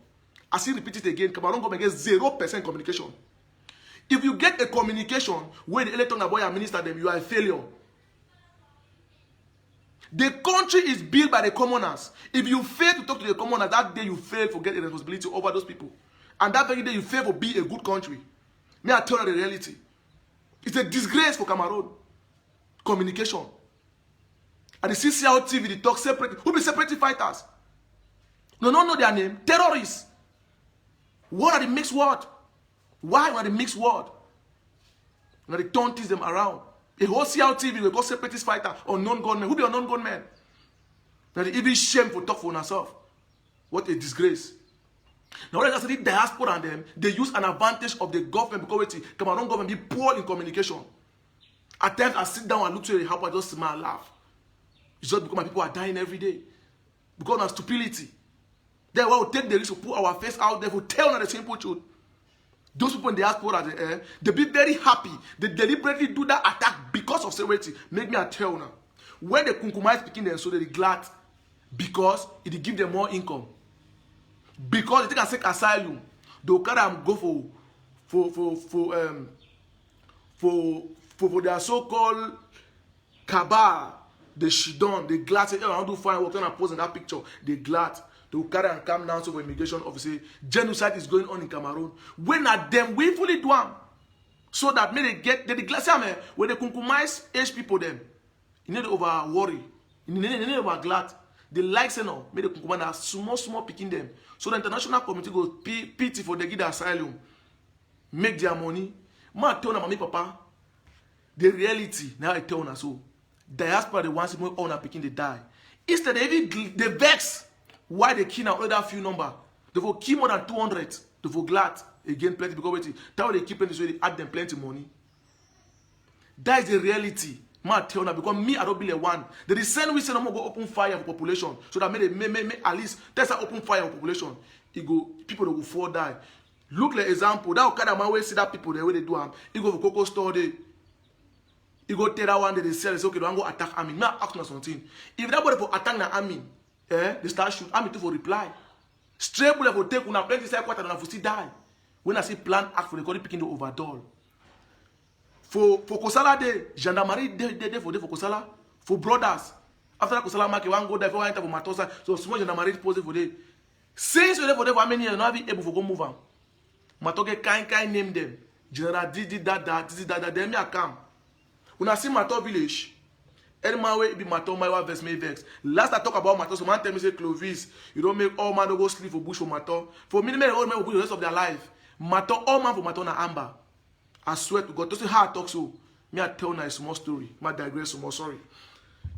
I still repeat it again, Cameroon government gets 0% communication. If you get a communication where the electoral boy administer them, you are a failure. The country is built by the commoners. If you fail to talk to the commoners, that day you fail to get a responsibility over those people. And that very day you fail to be a good country. May I tell you the reality? It's a disgrace for Cameroon. Communication. And the CCL TV, they talk separate. Who be separate fighters? No, their name. Terrorists. What are the mixed word? Why are the mixed word? Now they don't tease them around. A whole CL TV will go separatist fighter or non-gunmen. Who be a non-gunmen? Now they even shame for talk for themselves. What a disgrace. Now when I say the diaspora and them, they use an advantage of the government because Cameroon government be poor in communication. At times I sit down and look to the help, I just smile and laugh. It's just because my people are dying every day. Because of stupidity. Then we will take the risk to put our face out there to tell them the simple truth. Those people in the diaspora, they be very happy. They deliberately do that attack because of security. Make me a tell now. When the Kumba speaking them, so they glad because it give them more income. Because they can take asylum, they can go for their so-called cabal. The shidon, they glad say, oh, I want to find what kind of pose in that picture. They glad. They will carry and come down to the immigration officer. Genocide is going on in Cameroon. When at them willfully do them, so that may they get the glass when they compromise age people them. You need to over worry. You need to over glad. They like say no, may they compromise small picking them. So the international community goes pity for they give the asylum, make their money. Ma tell na mami papa. The reality now I tell na so. Diaspora the ones who own picking they die. Instead they vex. Why they kill now other few number? They will kill more than 200. They will glad again plenty because wait, that's why they keep this way. They add them plenty money. That is the reality. Man, tell now because me I don't be the one. They send we say no more go open fire for population so that may at least that's an open fire for population. It go people that will fall die. Look like example that kind of man way see that people the way they do them. He go for cocoa store day. He go tell that one day they sell. They say okay, don't go attack army. Now ask me something. If that body for attack the army. They start shoot. I'm to for reply. Straight bullet for take una plenty say quarter and still die. When I see plan act for the country picking the overdall. For Kosala day, gendarmerie day for Kosala. For brothers. After that, Kusala Market, one go there, for enter for Matosa, so small and married pose for day. Since you're there for how many years, not be able to go move on. Matoke kind name them. General Didi Dada, then me a come. When I see Mato village, any man way be Mato, my wife vex me vex. Last I talk about Mato, so man tell me say Clovis, you don't make all man go sleep for bush for Mato. For me, all men will bush the rest of their life. Mato, all man for Mato na Amber. I swear to God, to say how I talk so. Me I tell now a small story. I digress some more, sorry.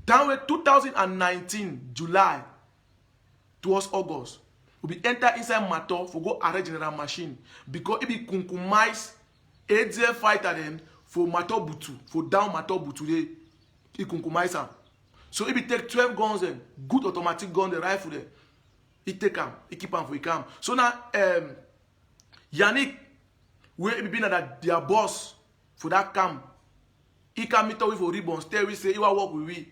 Down with 2019, July, towards August, we be enter inside Mato for go arrange general machine. Because it be kunkumais, ADF fighter them for Mato Butu, for down Mato Butu they, it kunkumais them. So it be take 12 guns them, good automatic gun, the rifle there. It take them, it keep them for it come. So now, Yannick, where it be that their boss for that camp, he can meet up with for ribbons, tell we say, you will work with we.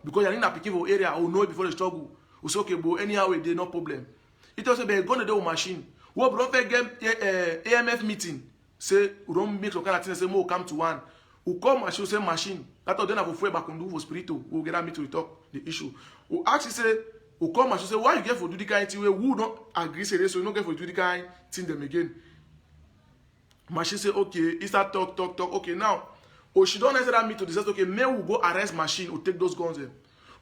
Because you're not picking for area, or know it before the struggle. We say, okay, but anyhow, they no problem. It also be going to do a machine. We don't get AMF meeting. Say, we don't make some kind of thing, say, more come to one. We come machine, say machine. That's all then I will back on do for spiritual. We'll get a meeting to talk the issue. We actually say, we come machine, say, why you get for do the kind of thing where we don't agree, say this, so you don't get for do the kind of thing them again. Machine say, okay, it's that talk. Okay, now. Or she don't necessarily meet to decide, okay, may we go arrest machine or take those guns in.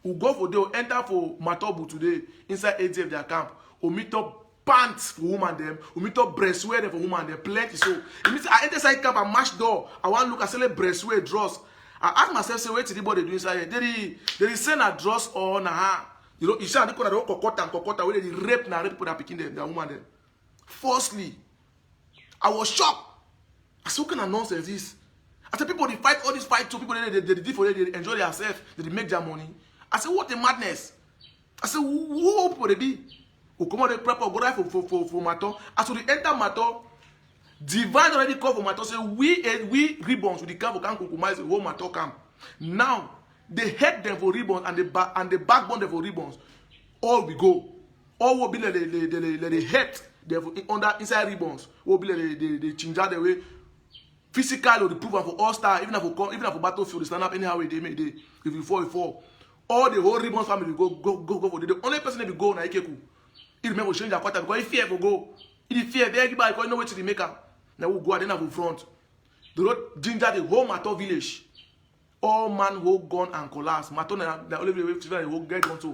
We'll go for they will enter for Matobu today inside ADF their camp. We'll meet up pants for woman them. We'll meet up breastwear them for woman them. Plenty. So it means I enter inside camp and match door. I want to look at say breastwear draws. I ask myself, say, wait till the body do inside here. They send a draws or na. You know, you say they kokota where they rape people that picking them, their woman them. Firstly, I was shocked. I said, what kind of nonsense is this? I said, people, they fight all these fights, so people, they did for it, they enjoy themselves, they make their money. I said, what a madness. I said, who people they be? Who come on, they prep or go right for Mato. As we enter Mato, Divine already called for Mato, say, we ribbons with the camp for camp compromise the whole Mato camp. Now, they head them for ribbons and the backbone them for ribbons. All we go. All will be like the head under inside ribbons. Will be like they change out the way. Physical or the proof for all star, even for battlefield, they stand up anyhow they make it. If you fall, all the whole ribbons family go for the only person that will go na Ikeku. He remember change their quarter because he fear for go. He fear everybody because he know where to the maker. Now we go and then have front. The road ginger the whole Mato village. All man who gun and collapse. Mato na the only way to whole get on to.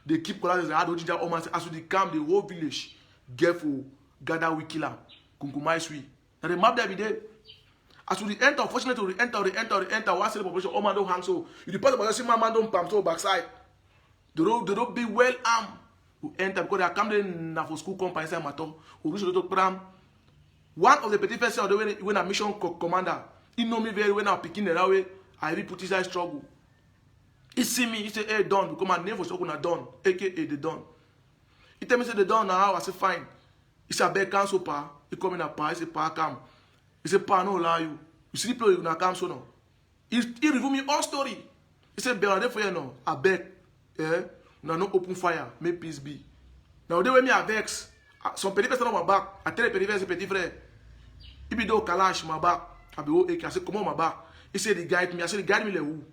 They keep collapsing. They had ginger all man as we camp the whole village. Get for gather we kill him. Kunkumai sweet. Now the map there be there. As we enter, unfortunately, we enter, one cell population, all man don't hang so. You depart about see man don't pump so backside. The road be well armed. We enter because they are coming for school company inside Mato. We reach the pram. One of the petit first when a mission commander, he know me very well now picking the way. I really put inside struggle. He see me, he say, hey, Don, because my name for struggle na Don, aka the Don. He tell me say the Don now, I say fine. He say beg cancel pa. He come in a pa, he say pa come. He said, Pa, no lie you. You see the play you na come so no. He reveal me all story. He said, Bernard for you no. I beg. No open fire. May peace be. Now they when me a vex. Some petit person on my back. I tell the petit frère. He be do kalash my back. I be okay. I say, come on my back. He said, he guide me. I said, he guide me le who?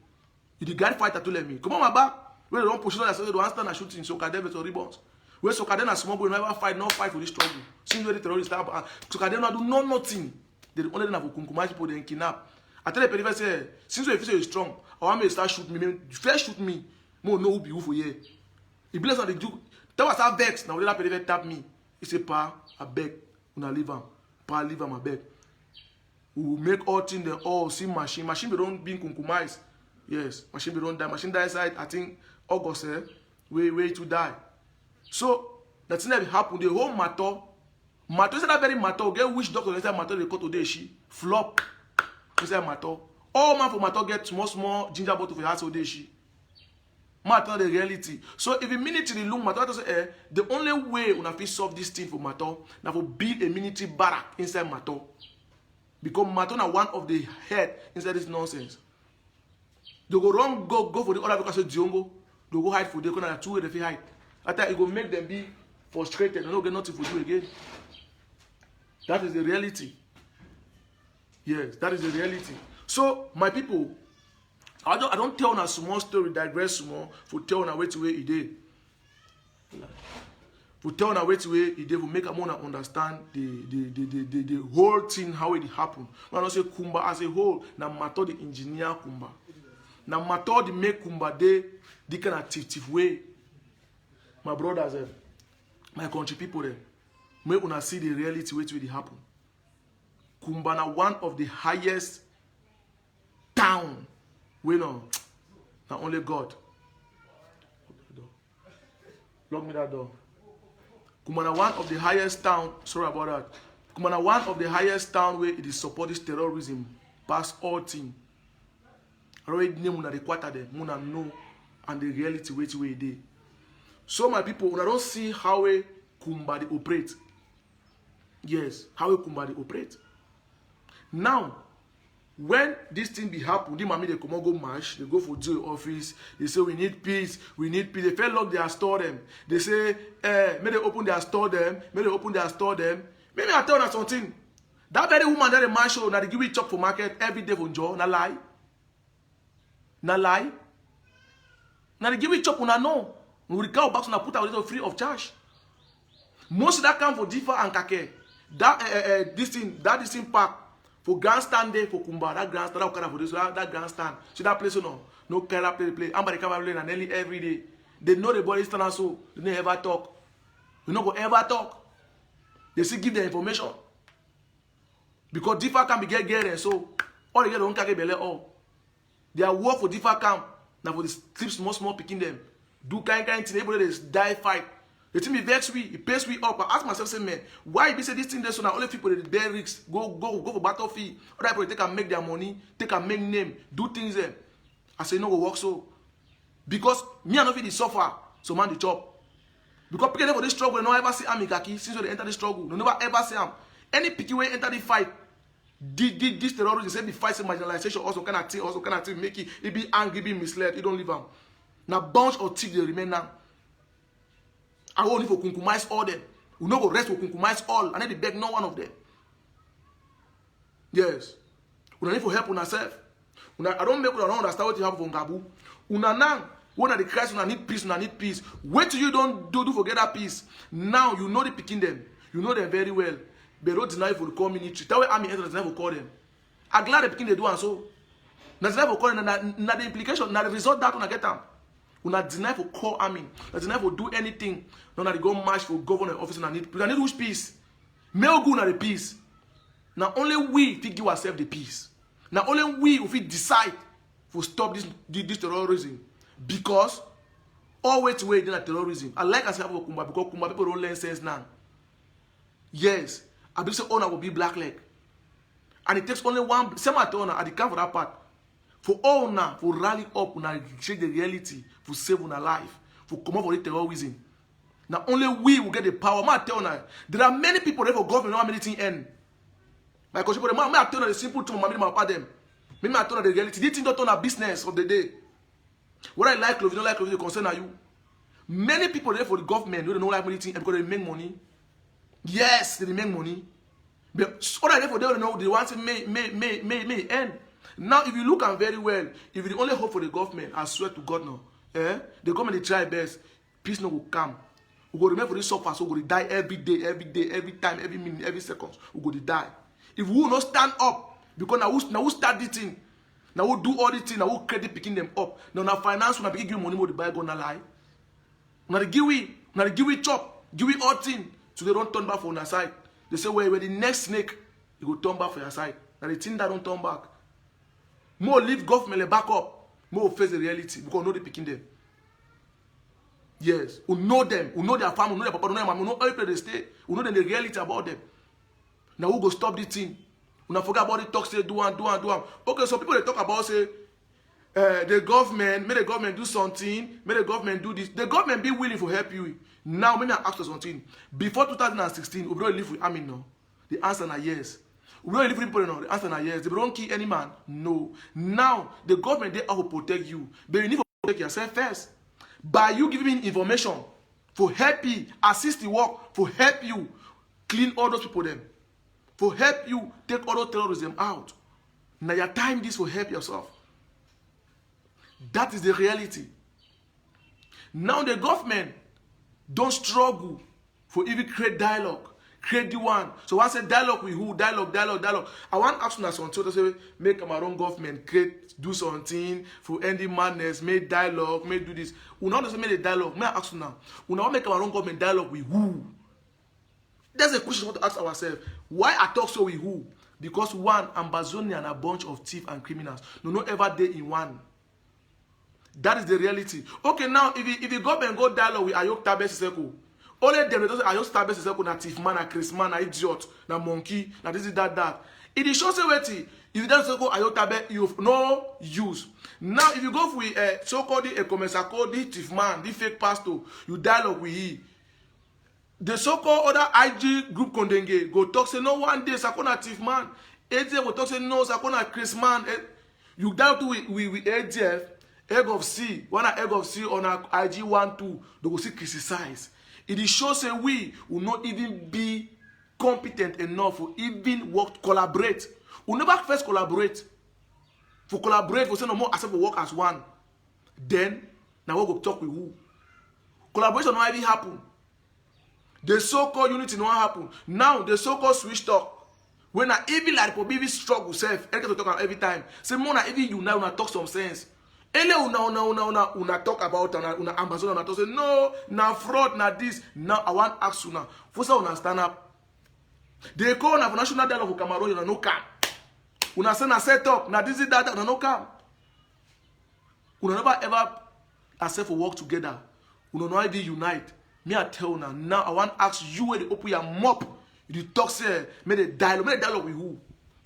The guide fighter to let me. Come on my back. When they don't push it, I said, they don't stand and shooting. So Kadem or rebounds. When so Kadem and small boy never fight for this struggle. Since the terrorists so Kadem do nothing. They only have to kunkumai people they kidnap. I tell the perifer say, since you feel strong, I want me to start shooting me. First shoot me, more know who be who for you. He bless on the Duke. That was how vex. Now the perifer tap me. He say, Pa, I beg, una leave him. Pa, leave him, I beg. We will make all things the all see machine. Machine be don't be kunkumais. Yes, machine be don't die. Machine die side. I think August. Way to die. So that thing that happened. The whole matter. Mato is that very matter. Get which doctor inside matter they call today she flop inside matter. All man for matter get small ginger bottle for your house today she. Matter the reality. So if a military look matter say the only way we have to solve this thing for matter now for build a military barrack inside matter. Because matter na one of the head inside this nonsense. They go wrong go for the other because Diongo. They go hide for the corner 2 way they hide. After it go make them be frustrated and not get nothing for you again. That is the reality. Yes, that is the reality. So, my people, I don't tell on a small story, digress small, for tell on a way to where he did. For tell on a way to where he did, for make a man understand the whole thing, how it happened. When I say Kumba as a whole, now matter the engineer Kumba. Now matter the make Kumba they kind of active way. My brothers, my country people, may una see the reality way to it happen. Kumba na one of the highest town. We know, not only God. Lock me that door. Kumba na one of the highest town. Sorry about that. Kumba na one of the highest town where it is support this terrorism past all thing. I already name una the quarter there. Muna know and the reality way to it. So my people, when I don't see how a Kumba they operate. Yes, how a Kumba they operate. Now, when this thing be happen, the mommy they come and go march, they go for jail office, they say we need peace, we need peace. They feel lock their store them. They say, may they open their store them, may they open their store them. Maybe I tell you something. That very woman that they march show, now they give it chop for market every day for Joe, na lie. Na lie. Now they give it chop, una know. We go back and put out little free of charge. Most of that come for Difa and Kake. That this thing pack. For grandstand day for Kumba, that grandstand, that for this, that grandstand. See that place or no care play. I'm by the camera playing nearly every day. They know the body stand so they never ever talk. You know go ever talk. They still give the information. Because different camp be get so all they get don't carry belly all. They are work for different camp. Now for the sleep small picking them. Do kind thing, everybody they die fight. The thing be vex we, it pays we up. I ask myself, say, man, why be say this thing there so now only people that bear risks, go for battlefield, other people take and make their money, take and make name, do things there. I say no go work so. Because me and no fit suffer, so man the chop. Because people for this struggle, they don't ever see army kaki since they enter the struggle. They never ever see them. Any picky way enter the fight, this terrorism say the fight say marginalization also kind of thing, make it be angry, be misled, it don't leave them. Now bunch of thief they remain now. I won't for compromise all them. We no go rest for compromise all. I need to beg no one of them. Yes. We need for help on ourselves. I don't make una understand what you have from Gabu. Una now, when the Christ, una need peace. Wait till you don't do forget that peace. Now you know the picking them. You know them very well. But don't deny for the call military. That way army enter never call them. I'm glad the picking they do and so. That's never call them. Now the implication, now the result that una get them. We not deny for call army. We not deny for do anything. No, that they go march for governor office and need. We need which peace. Male good na the peace. Now only we think give ourselves the peace. Now only we will decide to stop this terrorism because always way in terrorism. I like as I have Kumba because Kumba people don't learn sense now. Yes, I believe say honor will be black leg, and it takes only one. Same at honor at the camp for that part. For all now, for rally up, and check the reality, for save our life, for come up for the terrorism. Now only we will get the power. I tell you, there are many people there for government, how many things end. My country, but I tell you the simple truth, I them. Maybe I tell you the reality. This thing don't turn a business of the day. What I like, Clovis, don't like Clovis, concern are you. Many people there for the government, they don't like anything because they make money. Yes, they make money. But what I there for them, they want to may end. Now, if you look at very well, if you only hope for the government, I swear to God now, the government they try best, peace no will come. We go remember this suffer, so we go die every day, every time, every minute, every second. We go to die. If we will not stand up, because now we start this thing, now we do all this thing, now we credit picking them up. Now finance, we give money more to buy, gonna lie. Now they give we chop, give we all thing, so they don't turn back for our side. They say, well, when the next snake, you go turn back for your side. Now the thing that don't turn back. More leave government back up. More face the reality because we know they picking them. Yes, we know them. We know their family. We know their papa. We know their mama. We know every place they stay. We know the reality about them. Now we go stop this thing. We not forget about the talk. Say do and. Okay, so people they talk about say the government. May the government do something. May the government do this. The government be willing to help you. Now, may I ask you something. Before 2016, we don't live with army now. The answer is yes. We don't live with people now. The answer is yes. They don't kill any man. No. Now, the government, they have to protect you. But you need to protect yourself first. By you giving me information, for help you, assist the work, for help you, clean all those people them. For help you, take all those terrorism out. Now, your time this will help yourself. That is the reality. Now the government don't struggle for even create dialogue. Create the one. So I say dialogue with who? Dialogue. I want to ask you something to say, make our own government create, do something for ending madness, make dialogue, make do this. We not just make a dialogue. May I ask you now? We not make our own government dialogue with who? That's a question we want to ask ourselves. Why I talk so with who? Because one, Ambazonian a bunch of thieves and criminals. No, not ever day in one. That is the reality. Okay, now if you go and go dialogue with Ayok Tabe Siseko, only them don't say Ayok Tabe Siseko na thief man, na Chris man, na idiot, na monkey, na this is that. It is shows wait. If you don't say go Ayok Tabe, you have no use. Now if you go with so-called a Komesako, the thief man, the fake pastor, you dialogue with he. The so-called other IG group Kondenge go talk say no one day Sakona thief man. ADF go talk say no Sakona Chris man. You dialogue with ADF. Egg of C, one egg of C on our IG 1-2, they will see criticize. It shows that we will not even be competent enough to even work, collaborate. We never first collaborate. For collaborate, we say no more as if we work as one. Then, now we go talk with who? Collaboration not even happen. The so-called unity not happen. Now, the so-called switch talk. When I even like people even struggle self, every talk every time. Say more na even unite, una talk some sense. Ele una talk about una Amazon una talk say no na fraud na this. Now I want ask una for say una stand up. They call na national dialogue for Cameroon una no come. Una say na set up na this is that una no come. Una never ever accept for work together. Una no even unite. Me I tell una now I want ask you where they open your mouth. You talk say make a dialogue with who?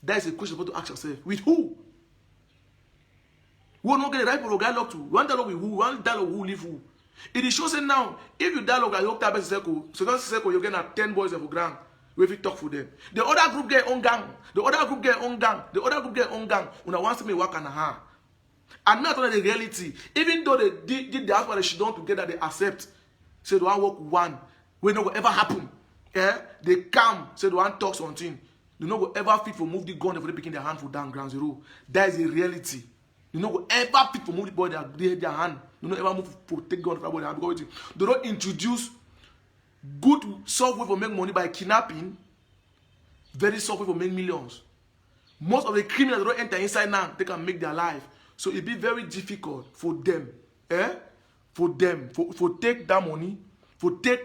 That is a question you have to ask yourself. With who? We will not get the right for dialogue to. One dialogue with who? One dialogue who live who? It is shows now. If you dialogue at Ayok Tabe Siseko, so that's Siseko, you're getting 10 boys for ground. We will talk for them. The other group get on gang. The other group get on gang. The other group get on gang. Una wants to me work on her. And not only the reality. Even though they did the house they should done together, they accept. Say they want work one. We know what ever happen. Yeah? They come. Say they want talk something. They know what ever fit for move the gun if they picking their hand for down ground zero. That is the reality. You know, ever fit for move the boy their hand. You know, ever move for take gun for their hand because they don't introduce good software for make money by kidnapping. Very software for make millions. Most of the criminals don't enter inside now. They can make their life. So it be very difficult for them, for take that money, for take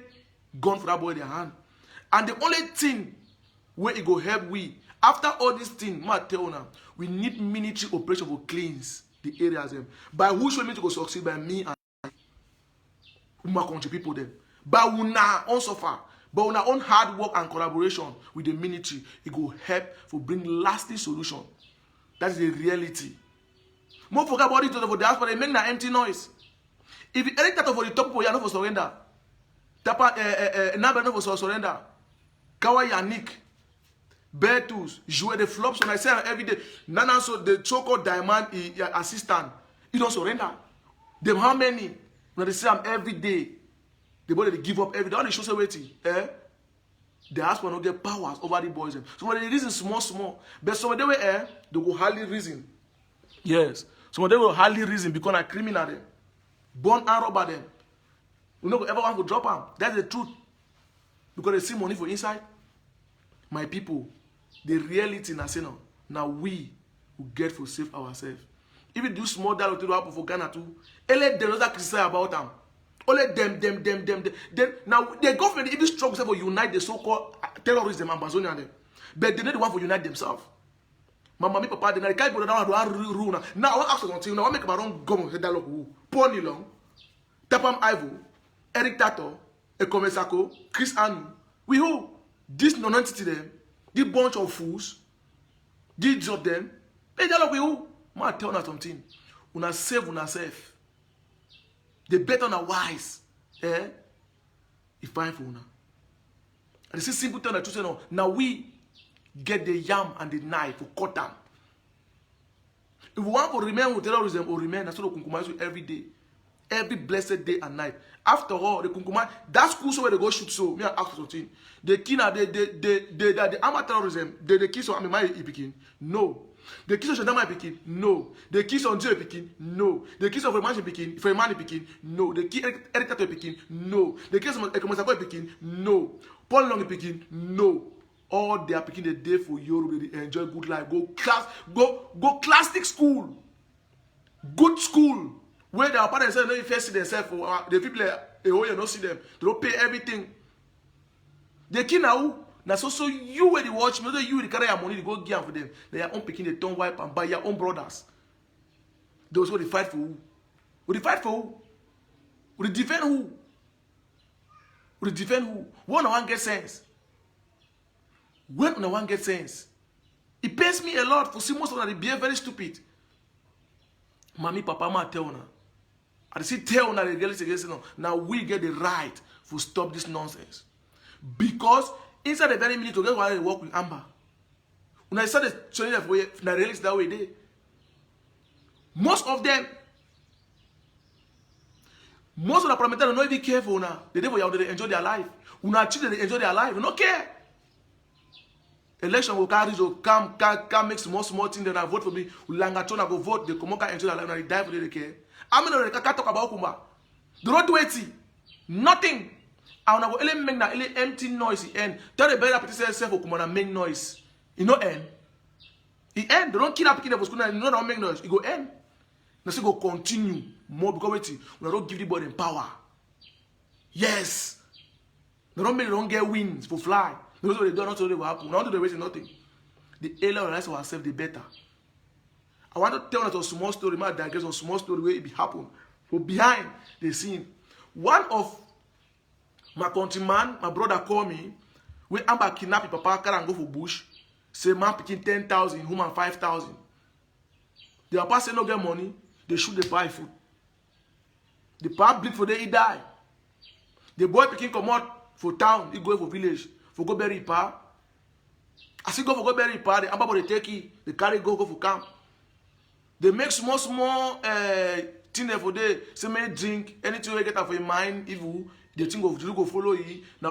gun for that boy their hand. And the only thing where it go help we. After all these things, we need military operation to cleanse the areas. By who show me to go succeed? By me and my country people them. By una own suffer. By una own hard work and collaboration with the military, it will help for bring lasting solution. That is the reality. More forget about it for diaspora, they make that empty noise. If you elect that for the top people, you are not for surrender. Tapa Nabe not for surrender. Kawa Yannick. Bertus, jouer the flops when I say every day. Nana so the so-called diamond assistant, you don't surrender. Them how many? When they say I'm every day, the boy they give up every day. All they show say waiting. They ask for not get powers over the boys. So when they reason small, but some of them they go hardly reason. Yes, some of them will hardly reason because a criminal them, born and robber them. We don't ever want to drop them. That's the truth. Because they see money for inside. My people, the reality na say now we will get for save ourselves. If we do small dialogue to happen for Ghana too, let them not criticize about them. Only them. Now the government even struggles for unite the so-called terrorism and Ambazonian. But they need the one for unite themselves. Mama, me papa, they can't go down to rule now. Now I want to ask something. Now I make my own government dialogue who? Pony Long, Tapam Ivo, Eric Tato, Okha Naseri, Chris Anu. We who? This non-entity them, this bunch of fools, this of them, they dialogue with who? I tell you something. Una save una self. They better una wise. If fine for una. And this is simple thing that you say no. Now we get the yam and the knife for cut them. If we want to remain with terrorism or remain, that's what we Kumba every day. Every blessed day and night. After all, the Kumba, that school so where they go shoot so. Me ask something. The killer, the amateur terrorism, the kill so I mean my picking. No. The kiss of Shandama Pekin, no. The kiss on Joe Pekin, no. The kiss of a man Pekin, for a man Pekin, no. The kiss Eric Pekin, no. The kiss of a Masako Pekin, no. Paul Long Pekin, no. All they are picking the day for Yoruba, they enjoy good life. Go classic school. Good school. Where their parents say no, you first see themselves, the people you don't see them. They don't pay everything. The king now, so you when you watch me, you will carry your money to go give for them. They are on picking the tongue wipe and buy your own brothers. Those who they fight for who? Will they fight for who? Will they defend who? Will they defend who? One get sense. When one get sense, it pains me a lot for see most of them they behave very stupid. Mommy, papa, ma tell na. I see tell na the girls against no. Now we get the right to stop this nonsense. Because inside the very minute to get why they work with Amber. When I started showing them way, na realize that way they. Most of the parliamentarians don't even care for now. The day where they enjoy their life. Una children they enjoy their life. We don't care. Election will carry so come make small things then I vote for me. Ulangatona go vote, they come out enjoy their life and they die for the care. I mean they can't talk about Kumba. Do not do it. Nothing. I wanna go ele make na ele empty noise end. Tell the better petition self for Kumba make noise. You know end. It end. They don't kill up for school and don't make noise. It go end. Now say go continue more because wait. We don't give the body power. Yes. They don't get wings for fly. Those what they do, not so they will happen. Not do the waste nothing. The earlier we realize ourselves, the better. I want to tell you a small story, my digress on small story where it happen. For behind the scene. One of my countryman, my brother called me, when Amber kidnap papa car and go for bush, say man picking 10,000, human 5,000. The papa say no get money, they shoot the buy food. The papa bleed for day, he die. The boy picking come out for town, he go for village. For go bury pa. As he go for go bury pa, the Amber they take it, they carry go for camp. They make small thing there for day. Say may drink, anything we get out for your mind, evil, the thing go follow you. Now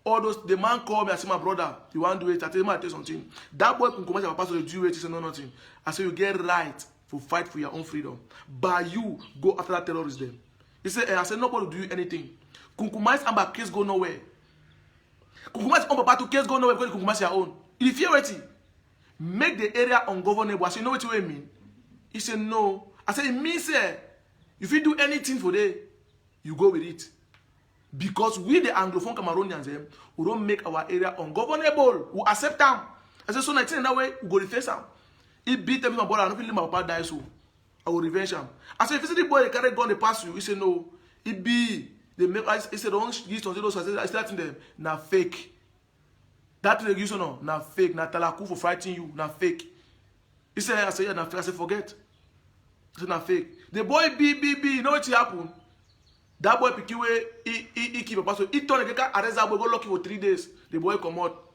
all those the man call me, I say my brother, you want to do it, I tell him I tell you something. That boy can come and pastor to do it, he say no nothing. I say you get right to fight for your own freedom. But you go after that terrorism. He say, I said nobody do anything. Kunkumai's Amber case go nowhere. Kunkuma's own papa to case go nowhere because Kunkuma's your own. If you wait, make the area ungovernable. I said, you know what you mean? He said, no. I said, it means if you do anything for them, you go with it. Because we, the Anglophone Cameroonians, we don't make our area ungovernable. We accept them. I said, so 19 in that way, we go reverse them. He beat them, my brother, I don't feel my papa die so. I will revenge him. I said, if you see the boy, they carry gun, they pass you. He said, no. It be. They make, he said, don't use those. I said, them, na fake. That they use no, na fake. Na talaku for fighting you, na fake. He said, I said, yeah, na fake. I said, forget. I said, na fake. The boy be, you know what happened? That boy pick away, he keep a pass. He told the guy, arrest that boy, go lucky for 3 days. The boy come out.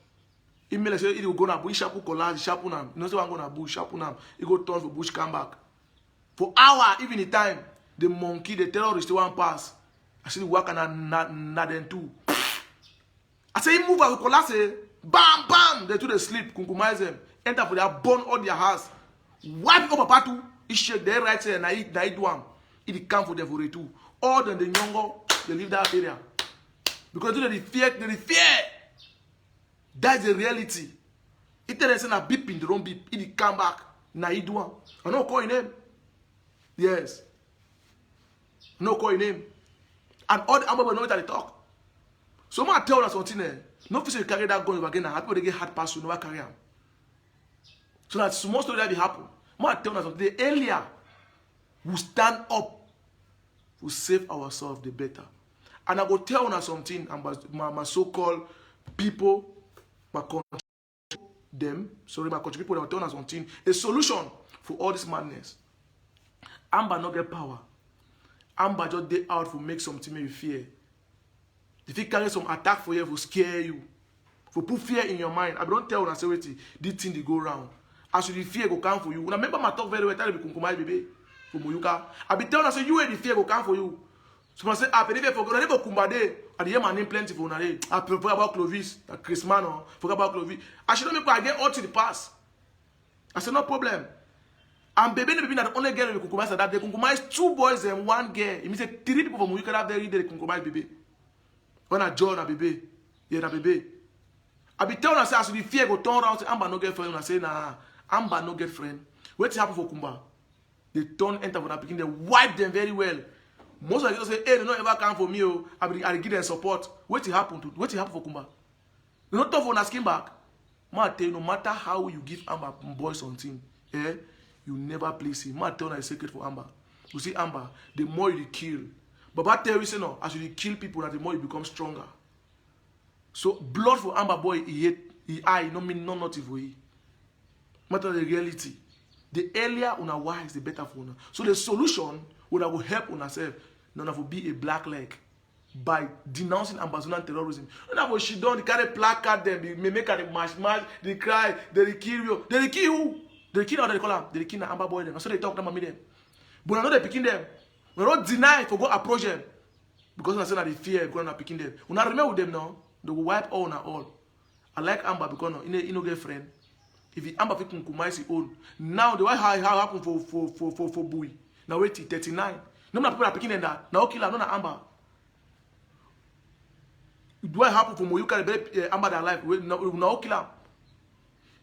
He made say, he will go na bush, shapu collage, shapu nam. You know, so I'm going to bush, shapu nam. He go turn for bush, come back. For hour, even the time, the monkey, the terrorist, the one pass. I see the work and na them too. I say he move as a collapse, bam, bam. They do the sleep, kunkumize them, enter for their burn all their house, wipe up a patu. He shake their right side and I eat one. It come for them for it too. All the younger, they leave that area because they fear. That's the reality. It tell them a beeping, they don't beep. It come back. Na eat one. I no call your name. Yes. No call your name. And all the Amber know what they talk. So I tell us something. No fish you carry that gun again. And people they get hard pass you never carry them. So that small story that will happen. I tell us something. The earlier we stand up to save ourselves, the better. And I go tell us something. And my so-called people, my country, my country people, they will tell us something. A solution for all this madness. Amber not get power. Amber just day out to make something make you fear. If you carry some attack for you, to scare you, for put fear in your mind, I don't tell you, I say, wait, this thing they go round. As you the fear go come for you. When I remember my talk very well, tell you Kumkumai baby for Moyuka. I be telling you, I say, you the fear go come for you. So I say, I believe for Kumba day, I hear my name plenty for Nare. I forget about Clovis, Chris Mano, forget about Clovis. I should not make I get all to the past. I said, no problem. And baby na the only girl we compromise that they compromise 2 boys and 1 girl. It means 3 people from you can have very they compromise baby. When I join a baby, yeah, na baby. I be telling us as we fear go turn around say Amber no girlfriend. I say nah, Amber no girlfriend. What happen for Kumba? They turn enter for that picking, they wipe them very well. Most of the people say, hey, they don't ever come for me. Oh, I give them support. What happen for Kumba? You not tough on asking back. Ma tell you, no matter how you give Amber boy something, eh, you never please him. Ma tell you a secret for Amber. You see, Amber, the more you kill, but I tell you, say no, as you kill people, the more you become stronger. So blood for Amber boy, he no mean no nothing for he. Matter the reality. The earlier una wise, the better for una. So the solution would help una self. None of be a black leg by denouncing Ambazonan terrorism. And she done, they carry placard them, they make her march, they cry, they kill you. They kill who? They kill how they call them. They kill the Amber boy them. So they talk to them. But I know they picking them. We don't deny for go approach them. Because I say that they fear because I'm picking them. When I remember with them now, they will wipe all and all. I like Amber because he no get friend. If he Amber fit compromise his own. Now the way how happen for Bowie. Now wait till 39. No people are picking them that. Now kill her, no na Amber. Do I happen for Moyuka Amber their life? Now kill her.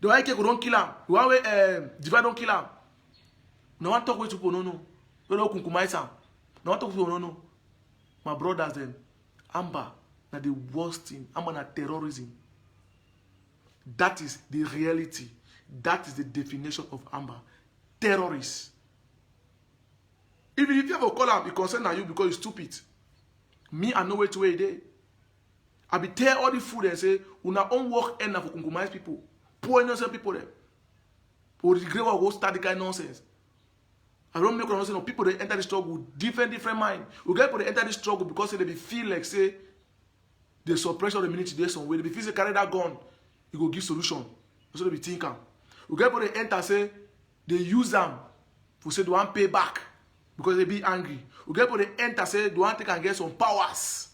The way Keko don't kill her. The way Diva don't kill her. No one talk with people no. We don't compromise her. No one talk with people no. My brothers them. Amber na the worst thing. Amber na terrorism. That is the reality. That is the definition of Amber. Terrorists. Even if you have a call up, it concern you because you're stupid. Me, I know where to wait there. I be tell all the food and say, una own work end for compromise people. Poor innocent people there. Or the grave will start the kind of nonsense. I don't make nonsense of people that enter the struggle with different mind. We get people that enter the struggle because they feel like say the suppression of the military there some way. They feel they carry that gun, you go give solution. So they be thinking. We get people that enter say they use them for say they want pay back because they be angry. We get people that enter say they want to take and get some powers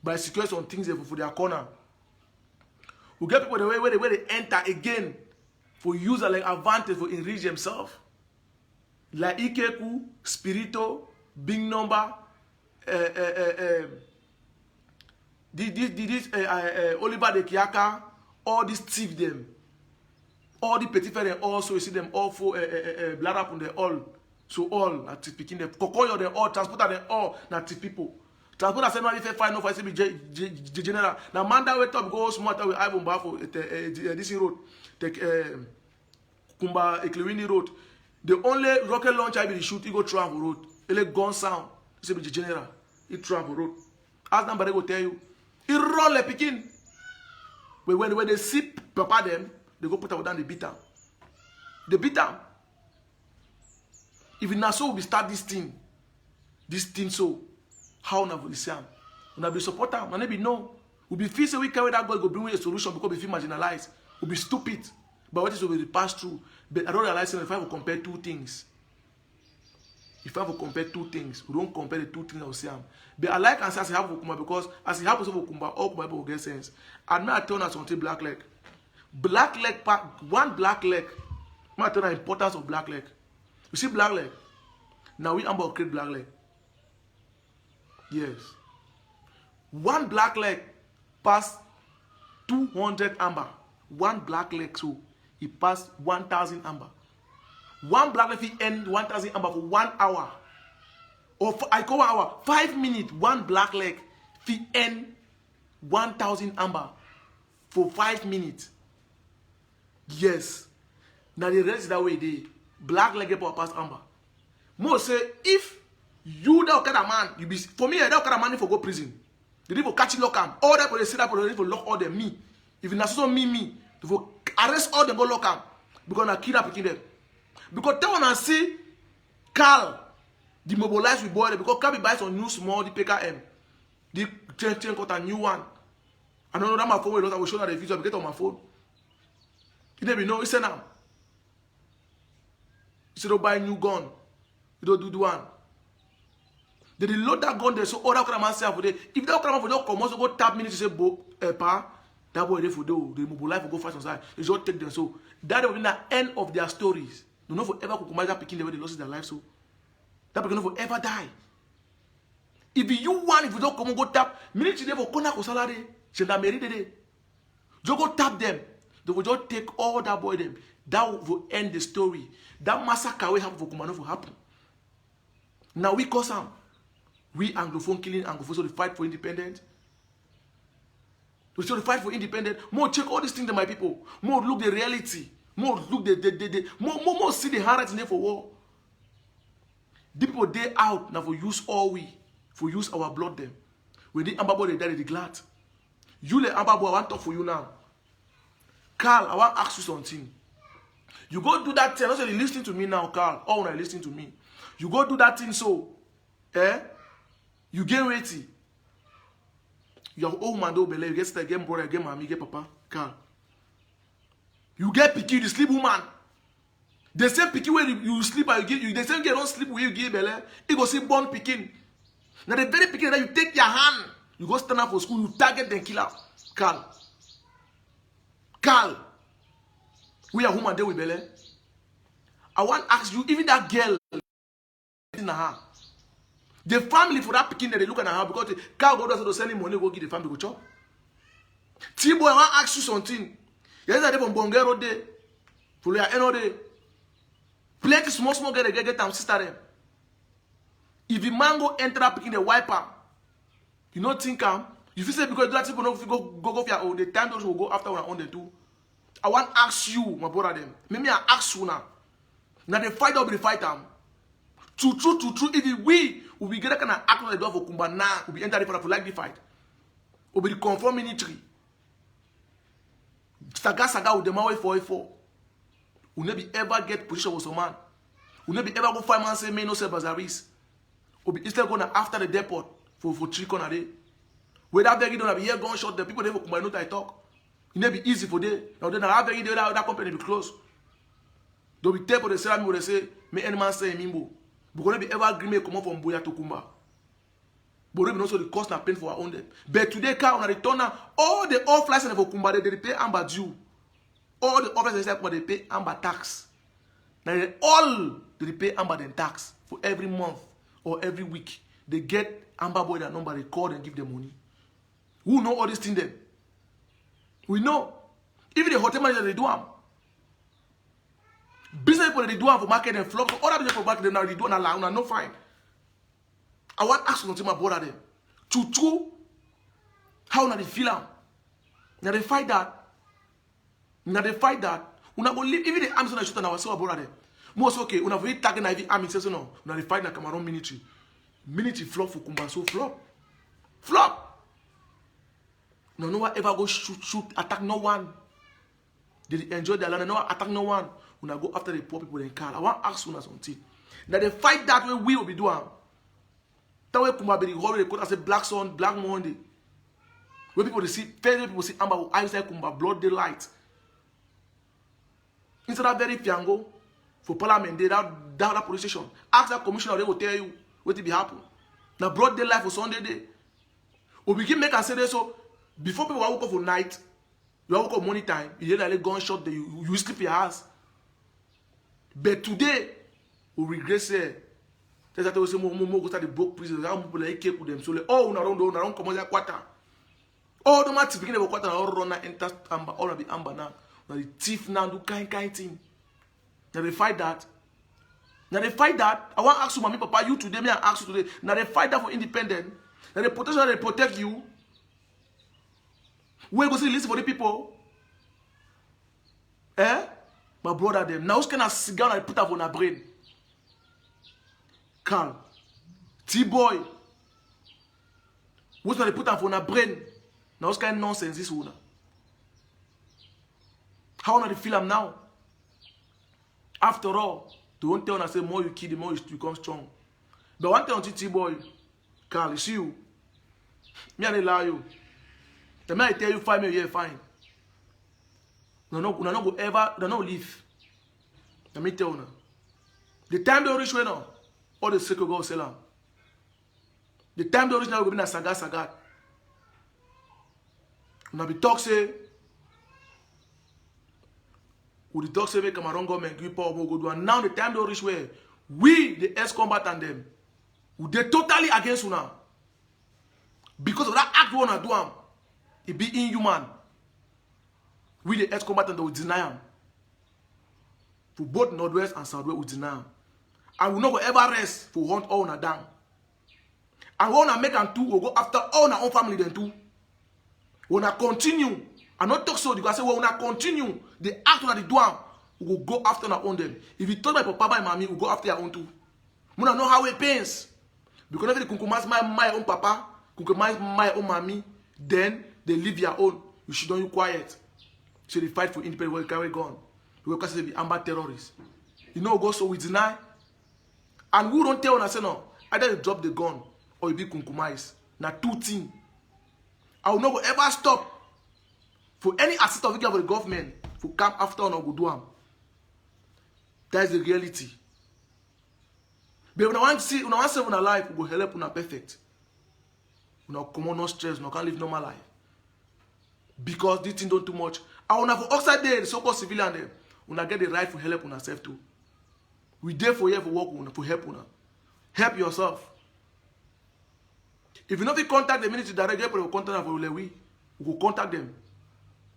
by securing some things for their corner. We get people the way where they enter again for use like advantage for enrich themselves. Like Ikeku, Spirito, Big Number, Oliver de Kiaka, all these thief them, all the petit frères also you see them all for blood up on the all, so all at speaking them, Kokoyo them all, transporter them all, not people. Transporter said no if find no for SB general. Now Manda wait up go smart with Ivan Bafo this road, take Kumba Eklewini road. The only rocket launcher I be shoot, he go travel road. Ele gun sound. He say be general. He travel road. As number they go tell you. He roll le picking. But when they see papa them, they go put her down the beat down. They beat down. If not so we start this thing so how na we say am? Una be support am, na be no. We be feel say we carry that God go bring a solution because we feel marginalized. We be stupid. But what is we pass through? But I don't realize if I have to compare two things. If I have to compare two things, we don't compare the two things I will say. But I like and say as I have Kumba because as I have to Kumba, all Kumba will get sense. And now I turn out something black leg. Black leg part, one black leg. I tell the importance of black leg. You see black leg? Now we Amber create black leg. Yes. One black leg pass 200 Amber. One black leg so he passed 1,000 Amber. One black leg he end 1,000 Amber for 1 hour. Or for, I call 1 hour, 5 minutes. One black leg he end 1,000 Amber for 5 minutes. Yes. Now the rest that way they black leg get pass Amber. More say if you that kind of man, you be for me that kind of man for go prison. They need for catch lock am. All that for they say that for they for lock all them me. If you not so me, they for arrest all them go lock am because na kidnap picking them. Because they wanna see Carl demobilize with boy because Carl be buy some new small the PKM. The chain got a new one. I don't know that my phone will show that the video get on my phone. You never know, it's a now. You say don't buy a new gun. You don't do the one. They load that gun there so all that kind of man say for there. If that kind of man for don't come also go tap me to say pa That boy, they mobilize for go fight on side. They just take them. So that will be the end of their stories. They no forever Kukumaga picking the way they lost their life. So that people no forever die. If you want, if you don't come and go tap, minute they will corner salary, gendarmerie de. You go tap them. They will just take all that boy them. That will end the story. That massacre will happen for Kumano will happen. Now we cause them. We Anglophone killing Anglophone, so they fight for independence. We still fight for independence. More check all these things, my people. More look the reality. More look more see the hard in there for war. The people they out now for use all we for use our blood them. When the Ambabo they die, they glad. You le Ambabo, I want to talk for you now. Carl, I want to ask you something. You go do that thing. I say listening to me now, Carl. Oh, now listening to me. You go do that thing so, you get ready. Your old man don't believe. You get start, get brother, get mommy, get papa, Carl. You get picky, you sleep woman. The same picky where you sleep and you give you the same girl don't sleep where you give belly. You go see born picking. Now the very picking that you take your hand, you go stand up for school, you target then kill her. Carl. Carl. We are woman there with belly. I want to ask you, even that girl in her. The family for that picking that they look at her because Carl go to send him money, go give the family go chop. T-boy, I want to ask you something. Yesterday from Bongero day, for your end of day. Plenty small girl get them sister them. If the man go enter up in the wiper, you not think you feel say because that people no go for your own, the time those will go after one on the two. I want to ask you, my brother them. Maybe I ask you now. Now the fight will be the fight them. True. If we will be getting an act on the door for Kumba now, will be entering for like the fight. Will be the conform military. Saga with the man way 4-4. Will never ever get position with some man. Will never ever go find man say me no say bazaris. Will be instead going after the depot for 3 corner day. Without very don't have here gunshot, the people they will know that I talk. It never be easy for them. Now they have very that company be close. They'll be there for the same they say me any man say mimbo. Because never ever agree me come from Boya to Kumba. But we also the cost and pain for our own debt. But today, car on a return all the off license for Kumba they pay amber due. All the officers they pay amber tax. Now all they pay amber then tax for every month or every week. They get amber boy that number, they call and give them money. Who know all these things then? We know. Even the hotel manager they do them. Business people they do them for market and flop. So other people for market now they do not allow no fine. I want to ask something my brother them. True. How now they feel them? Now they fight that. Now they fight that. Una go leave even the army so shoot on our so brother them. Most okay. Una very target na the army says no. Now they fight na Cameroon military. Military flop for Kumba so flop. No one ever go shoot attack no one. They enjoy their land. No one attack no one. Una go after the poor people in car. I want to ask una something. Now they fight that way we will be doing. That way Kumba be the whole they say black sun, black Monday. Where people they see, people see amber eyes like Kumba, blood daylight. Instead of very fiango for parliament, they that police station. Ask that commissioner, they will tell you what will be happen. Now broad daylight for Sunday day. We begin make and say this so before people wake up for night, you wake up morning time, you hear like gunshot, you sleep your house. But today, we regret say. That's why we say more go start the broke prison. How people like keep with them. So like, oh, na don't come on that quarter. Oh, the man begin the quarter all run enter amber, all of the amber now. Now the thief now do kind thing. Now they fight that. I want to ask you, mommy, papa, you today, me I ask you today. Now they fight that for independence. Now the protection they protect you. Where go see listen for the people? My brother them. Now who's gonna cigar and put up on her brain? Carl, T-boy, what's going to put up on a brain? Now, what's kind of nonsense this one? How do you feel them now? After all, they won't tell us the more you kill, the more you become strong. But one thing on T-boy, Carl, you see you. Me and lie you. The man I tell you 5 years, fine. No go ever, no leave. Let me tell you. The time they reach now. All the secret go sell them. The time the original will be na saga. When I be talk say With the talk say Cameroon government give power go do, and now the time don't reach where we the ex-combatant them, they totally against you now. Because of that act we wanna do them, it be inhuman. We the ex-combatant will deny them. For both Northwest and Southwest we deny them. And we not go ever rest for hunt all na down. And we wanna make them too, we go after all our own family then too. We wanna continue. And not talk so because I say we wanna continue the act that they do them, we will go after our own them. If you told my papa and mommy, we go after your own too. We don't know how it pains. Because if they kunkumas my own papa, kunkumas my own mommy, then they leave your own. You should don't you quiet. So they fight for independence while carry gun. Because they be amber terrorists. You know go so we deny. And who don't tell us say no, either you drop the gun or you be kunkumais. Now two things. I will not ever stop for any assistant of the government to come after or go do them. That is the reality. But when I want to see, when I want to save our life, we go help una perfect. We no come no stress, we can't live normal life. Because this thing don't too much. I want to for outside there, the so-called civilian there, we get the right to help una self too. We there for you for work, for help una. Help yourself. If you not contact the ministry directly, we will contact them for we will contact them.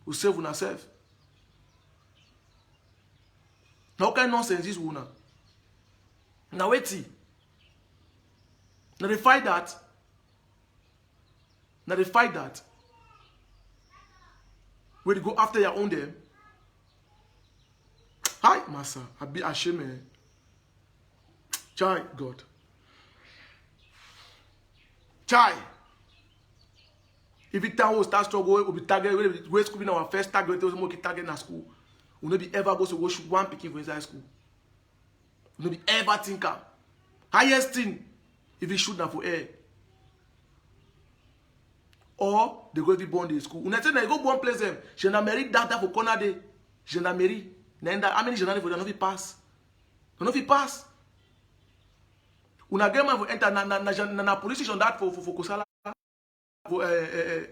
We save una self. Now kind nonsense this one. Now wait. Now they fight that. Now they fight that. When you go after your own them. Hi, Massa. I be ashamed. Chai, God. Chai. If it time will start struggle, we'll be targeted. We're school in our first target. We'll be targeted in school. We'll not be ever go to worship one picking for inside school. We'll not be ever thinker. Highest thing, if you shoot them for air. Or they go to be born in school. When I say they go born place them, je n'ai mérite data for corner day. Je n'ai mérite. How many journalists for them not pass? They not pass. When I get man for enter na police station that for Kosala for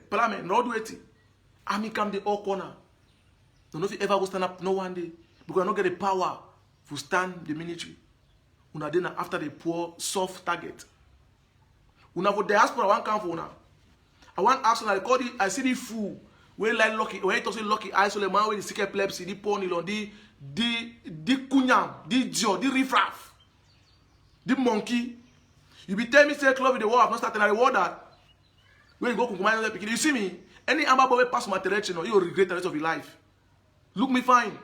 parliament no do it. Army come the all corner. They not ever go stand up no one day because I not get the power to stand the military. Una then after the poor soft target. Una for diaspora one come for una. I want ask una call it. I see the fool where like lucky when it say lucky isolate man with the sick epilepsy, the pony on the kunyam, the jaw, the riffraff, the monkey. You be tell me say club with the war, I've not started a war that when you go Kumba Massacre, you see me, any amber boy pass my direction, you will regret the rest of your life. Look me fine.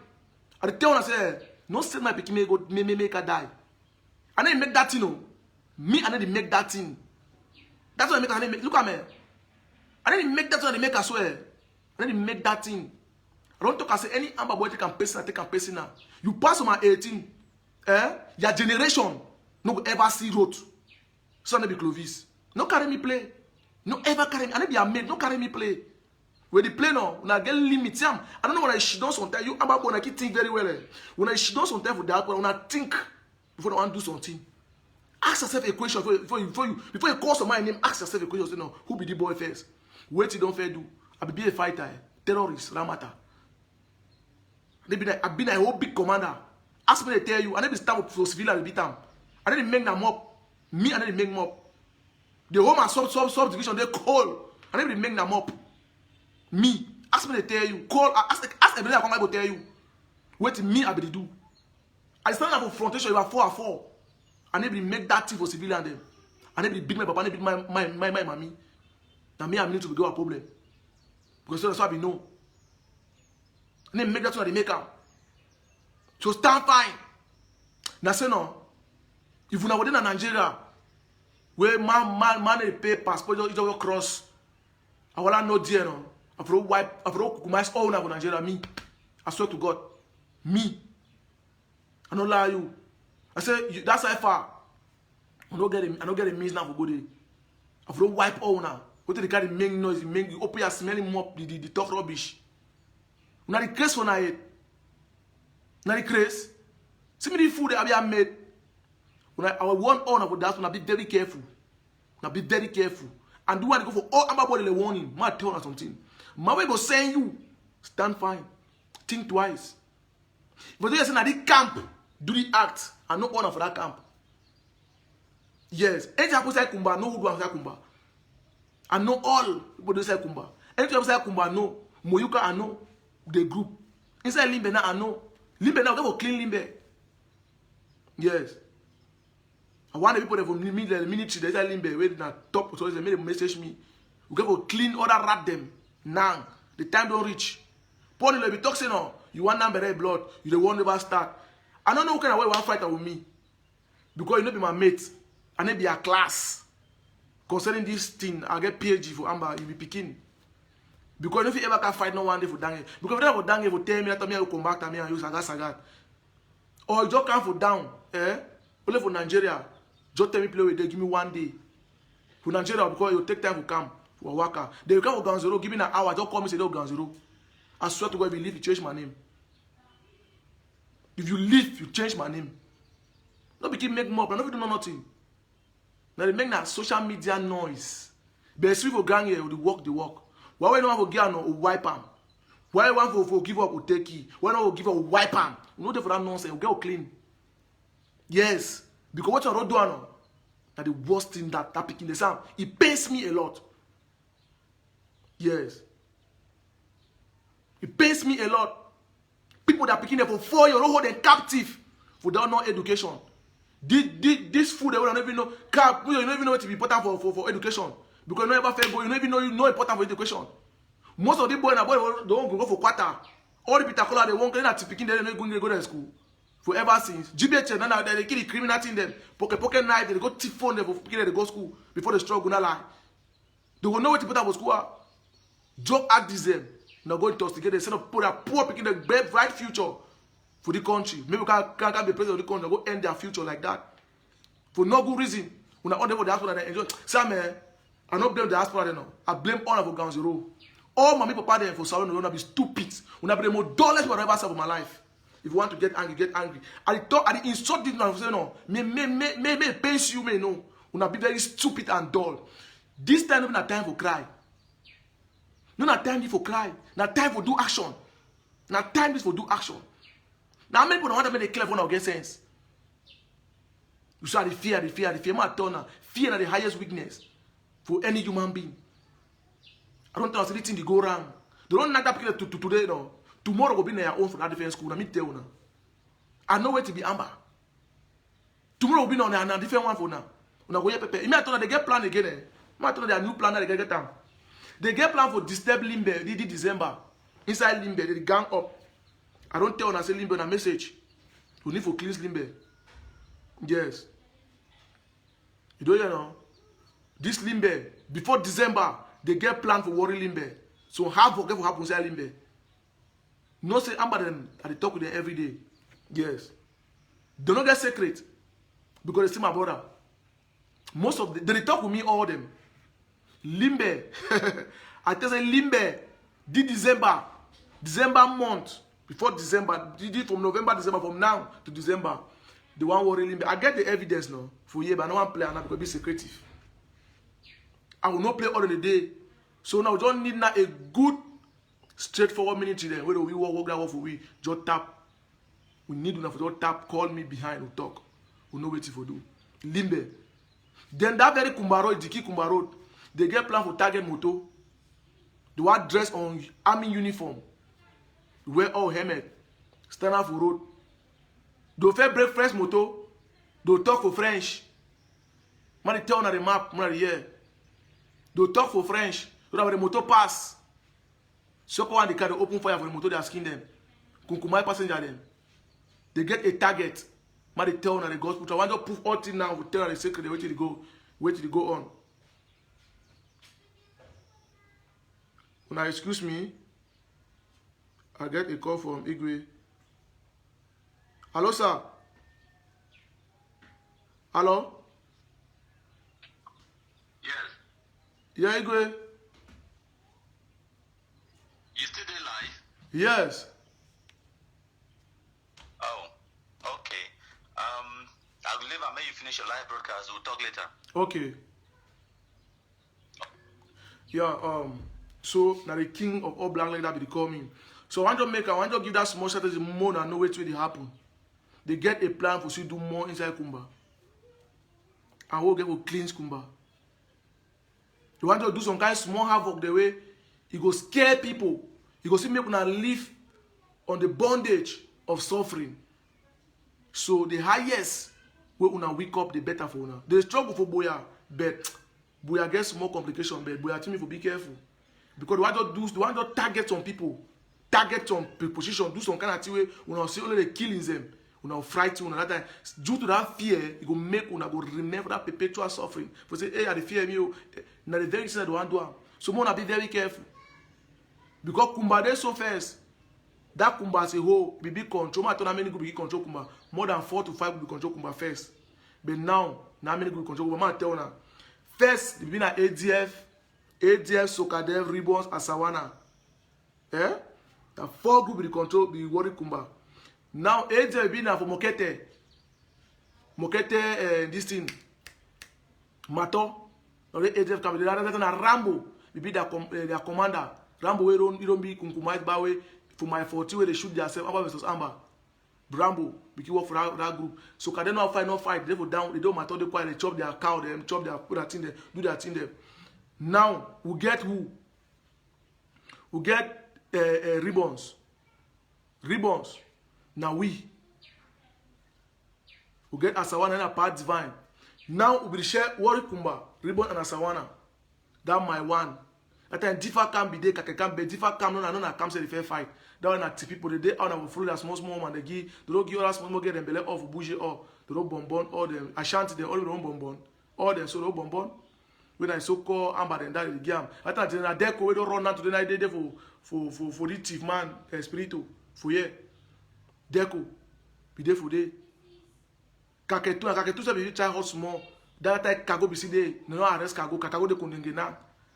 I tell you I say, no send my pikin go make her die. I didn't make that thing, no. Me, I didn't make that thing. That's what I make. Look at me. I didn't make that thing. I make her swear. I didn't make that thing. I don't talk. I say any amber boy take and pace. I take and pace now. You pass on my 18. Your generation no ever see road. So I be Clovis. No carry me play. No ever carry me. I be a maid. No carry me play. When they play now, when I get limits, I don't know when I should do something. You amber boy, I keep think very well. When I should do something for that, when I think. Before you want to do something, ask yourself a question before you call somebody's name. Ask yourself a question. Say no, who be the boy first? Wait, you don't fair do. I be a fighter, terrorist, Ramata. I been a whole big commander. Ask me to tell you. I never stand up for civilian beat them. I didn't make them up. Me, I didn't make them up. The home and subdivision they call. I never make them up. Me, ask me to tell you. Call. Ask everybody I go tell you. Wait, me, I be do. I stand up for confrontation, you are 4-4. I never make that thing for civilian them. I never beat my papa, I never beat my mommy. Now me, I'm need to go a problem. Because that's what I know. I never make that thing they make up. So stand fine. Now say no. If you are in Nigeria, where man they pay passport, you just cross. I will not know dear no. I will wipe, I will kukumais all over Nigeria. Me, I swear to God, me. I don't lie you. I say that's how far. I don't get a means now for go there. I don't wipe all now. What the kind of make noise, make you open your smelling mop, the talk rubbish. Now the case for night. Now the case. See me the food that I made. When I want on about that, when I be very careful. Now be very careful. And do want to go for all about the warning. My tell us something. My way go saying you stand fine. Think twice. But they say, now the camp do the act, and no honor for that camp. Yes. Anything happens say Kumba, no who do say Kumba. I know all people do say Kumba. Anything say Kumba, no. Moyuka, I know the group. Inside Limbe now, I know. Limbe now, we go clean Limbe. Yes. I want the people that from the military, they say Limbe, where na top, so they made a message me. We go clean other rat them. Now, the time don't reach. Paul will be talking, no, you want number red blood, you the one never start. I don't know who kind of way one fighter with me. Because you know be my mate. And then be a class. Concerning this thing, I get PhD for Amber, you be picking. Because if you ever can fight no one day for Dange. Because if you ever for Dange for 10 minutes, you come back to me and you sagat. Or you just come for down, only for Nigeria. Just tell me play with them, give me 1 day. For Nigeria, because you take time to come for a worker. They will come for ground zero, give me an hour, just call me say they ground zero. I swear to God, if you leave, you change my name. If you leave, you change my name. Not be keep make more, but not do nothing. Now they make that social media noise. But if you gang here, they walk the walk. Why you want to get no wipe am? Why you want to give up or take it? Why not give up wipe am? You know for that nonsense, you get clean. Yes, because what you're not doing now, that the worst thing that picking the sound, it pains me a lot. Yes, it pains me a lot. People that are picking them for 4 years, don't hold them captive for their no education. This food they don't even know. You don't even know what to be important for education. Because you don't ever fair go, you don't even know important for education. Most of the boys and boys don't go for quarter. All the people they won't get that picking, they don't go to school. For ever since. GBH, now they kill the criminal in them. Pocket knife, they go thief phone them for picking they go school before they struggle not lie. They will know what to put up for school. Job act this them. Now go to us together, set up put a poor picking the bright future for the country. Maybe we can't be president of the country, go end their future like that. For no good reason. When I on them for the diaspora they enjoy. Sam, I don't blame the diaspora now. I blame all of ground zero. All my people there for Salon will be stupid. When I be the most dullest one I've ever said of my life. If you want to get angry, get angry. I insult this now. Say no. May pains you, may know. When I be very stupid and dull. This time not time for cry. Not time for cry. Not time for do action. Not time for do action. Now many people don't want to make a clever one or get sense. You saw the fear. My turn. Fear is the highest weakness for any human being. I don't think anything they go wrong. They don't like that people to today, no. Tomorrow will be in their own for that defense school. Let me tell you now. I know where to be amber. Tomorrow will be on a different one for now. Una go pepe. You might they get plan again. Might they new plan that they get them. They get plan for disturb Limbe. They did December. Inside Limbe, they gang up. I don't tell una say Limbe on a message. You need for clean Limbe. Yes. You don't know. This Limbe before December. They get plan for worry Limbe. So how forget what happens inside Limbe. No say Amber them that they talk with them every day. Yes. They don't get secret. Because they see my brother. Most of them, they talk with me all them. Limbe. I tell you Limbe. Did December month. Before December. Did it from November, December, from now to December. The one worry Limbe. I get the evidence now. For you, but I don't want to play now because be secretive. I will not play all of the day. So now we don't need now a good, straightforward military then. Whether we work that work for we, just tap. We need to just tap, call me behind, we talk. We know what to do. Limbe. Then that very Kumba Road, the key Kumba Road, they get plan for target moto. They want dress on army uniform. They wear all helmet. Stand up for road. They fair break French moto. They talk for French. Man, they tell on the map, man, here. They talk for French. So that when the motor pass, so when they can open fire for the motor, they are asking them. Kunkumai passenger them. They get a target. Man, they tell on the gospel. I want to prove all things now. We tell on the secret. Wait till they go on. Now, excuse me. I get a call from Igwe. Hello, sir. Hello. Yeah, Igwe. You still there live? Yes. Oh, okay. I'll leave and make you finish your live broadcast. We'll talk later. Okay. Yeah, so now the king of all black like that be call me. So I want to give that small strategy more and know where it happen. They get a plan for you to do more inside Kumba. And we'll get to cleanse Kumba. They want to do some kind of small havoc the way it go scare people. It go see people now live on the bondage of suffering. So the highest way una wake up, the better for una. They struggle for Boya, but Boya gets more complication, but Boya tell me for be careful. Because they want to target some people, target some position, do some kind of thing where una see only the killings them. Una frighten una that time. Due to that fear, it will make una go remember that perpetual suffering. For say, hey, I fear me. Now the very thing that want to do. So more be very careful. Because Kumba dey so first. That Kumba as a whole, be big control. I told many people be control Kumba. More than 4 to 5 people control Kumba first. But now many people control Kumba. I tell now. First, be na ADF, Sokadev, Ribbons, Asawana. Eh? The 4 groups be control be worry Kumba. Now, AJ be now for Mokete, this thing, Mato, AJ come the Rambo, be their commander. Rambo, we don't be Kunkumite by way for my 40 where they shoot themselves, Amba versus Amba. Rambo, we keep work for that group. So, can they not fight, they go down, they don't matter, they quiet, they chop their cow, they chop their, put that thing there, do that thing there. Now, we get who? We get Ribbons. Ribbons. Now we get Asawana and a part divine. Now we share Worry Kumba, Ribbon and Asawana. That my one. That time differ can be there, can be differ can no come say the fair fight. That one at people the day out of follow that small man they give. They don't give us small get them belly off bougie or they don't bonbon all them. Ashanti they all don't bonbon. All them so don't bonbon. When I so call Amber and that the game. That time they deco we don't run out to the night day for the thief man spiritual for yeah. Deco, be there for day. Kaketu se be try hot small. That time cargo be see there. No arrest cargo. Cargo de kondenge na.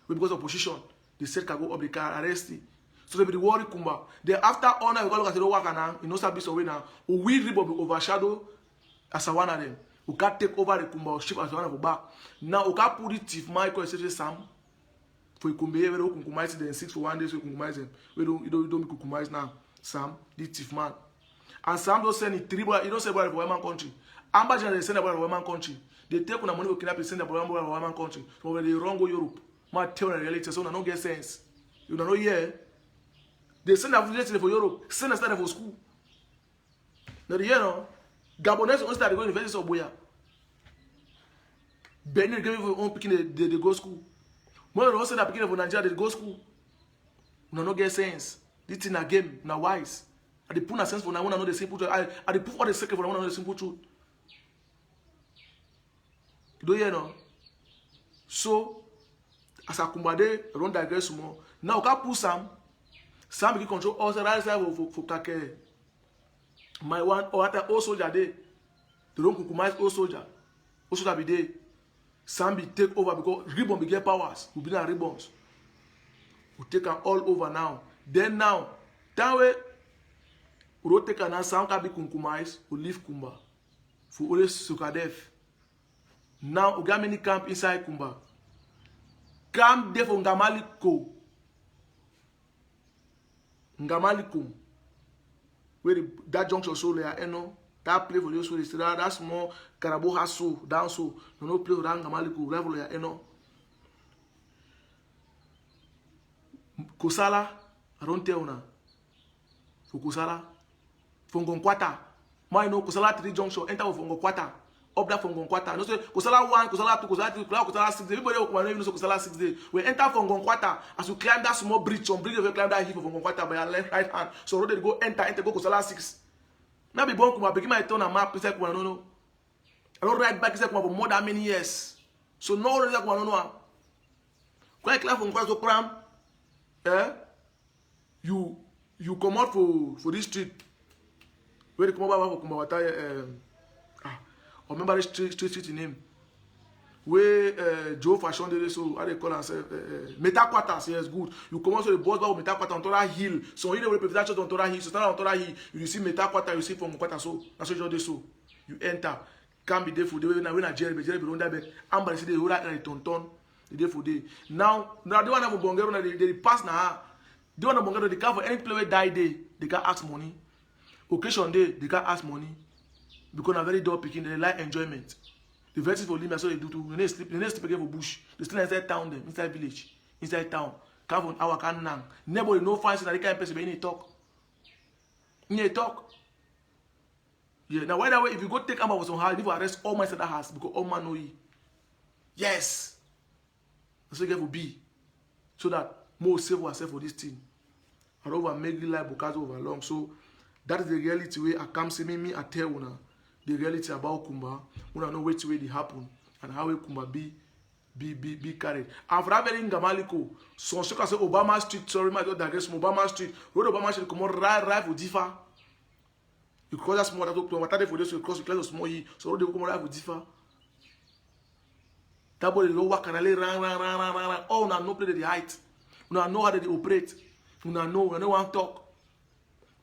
Because of position, they set cargo up the car arrest it. So they be the worry Kumba. Then after honor we go look at the work now. You know service away now. We ribo be overshadow Asawana them. We can't take over the Kumba or ship Asawana for back. Now we can't put it if Michael etc. Sam. For Kumbe we don't kukumize them 6 for 1 day so we kukumize them. We don't be kukumize now. Sam, the thief man. And some don't send it 3 boys. You don't say boy for one country. Amba generally send about one country. They take on the money we kidnap send about one country. So when they wrong go Europe, my tell the reality so no get sense. You don't know here. They send a visit for Europe, send a study for school. Now you know, Gabonese only start going to university of Boya. Benin give you own picking they go school. More than send a picking for Nigeria they go school. No get sense. This thing a game, now wise. I dey put a sense for now. I want to know the simple truth. I dey put all the secret for now. I want to know the simple truth. Do you know? So, as a Kumbade, I don't digress more. Now, I put Sam begin control all the right side for Kake. My one, or at all soldier day. They don't kukumize all soldier. All soldier be there. Sam be take over because Ribbon be get powers. We be na Ribbons. We take them all over now. Then now, that way, we don't take an Sam can be kunkumais, we leave Kumba. For always Sukadev. Now, we got many camp inside Kumba. Camp there for Ngamaliko. Ngamalikum. Where that junction so there, you know, that place for you so that small Carabo has so down so no place around Ngamaliku level there, you know. Kosala, I don't tell now. For Kosala, Fongonkwata. My no Kosala 3 junction enter Fongonkwata. Up that Fongonkwata. No say Kosala 1, Kosala 2, Kosala 3, Kosala 6. Everybody will know Kosala 6 days. We enter Fongonkwata as you climb that small bridge. Some bridge you climb that hill for Fongonkwata by your left right hand. So road they go enter go Kosala 6. Now be born Kuma begin my turn and map inside Kuma no. I don't ride back inside Kuma for more than many years. So no already Kuma no. Quite clear from Kuma so cram. You come out for this street. Where they come over for Kumawata, I remember the street name. Where Joe Fashion did so, how they call themselves, Metaquatas, yes, good. You come out to the boss bar with Metaquata on Tora Hill. So you know where the on Tora Hill, so stand on Tora Hill, you see Metaquata, you see from Quata, so that's what you do so. You enter, can't be there for the way when I Jerry be on that bed. Amber see the whole like tonton, the day for day. Now the one of Bongero, they pass now. They want to they can't for any player die day, they can't ask money. Occasion day, they can't ask money. Because they're very dull picking, they like enjoyment. The verses for Limia, so they do too. They sleep again for bush. They still inside town them, inside village, inside town. Come from our canang. Nobody no fancy that they can't person, but you need talk. You need talk. Yeah, now why that way, if you go take Amba for some hard, you will arrest all my that house because all man know you. Yes. That's what you get for B. So that more save ourselves for this thing. And over make the life because over long. So that is the reality way I come see me I tell you now. The reality about Kumba, we don't know which way they happen and how Kumba be carried. And for that very in Gamaliko, so say Obama Street, sorry, my daughter against Obama Street, road Obama Street, come on, right for differ. You call that small that to what for this, you cross the class of small, so road come right for differ. That boy low work and run. Oh, now no play the height. We know how they operate. We know one talk.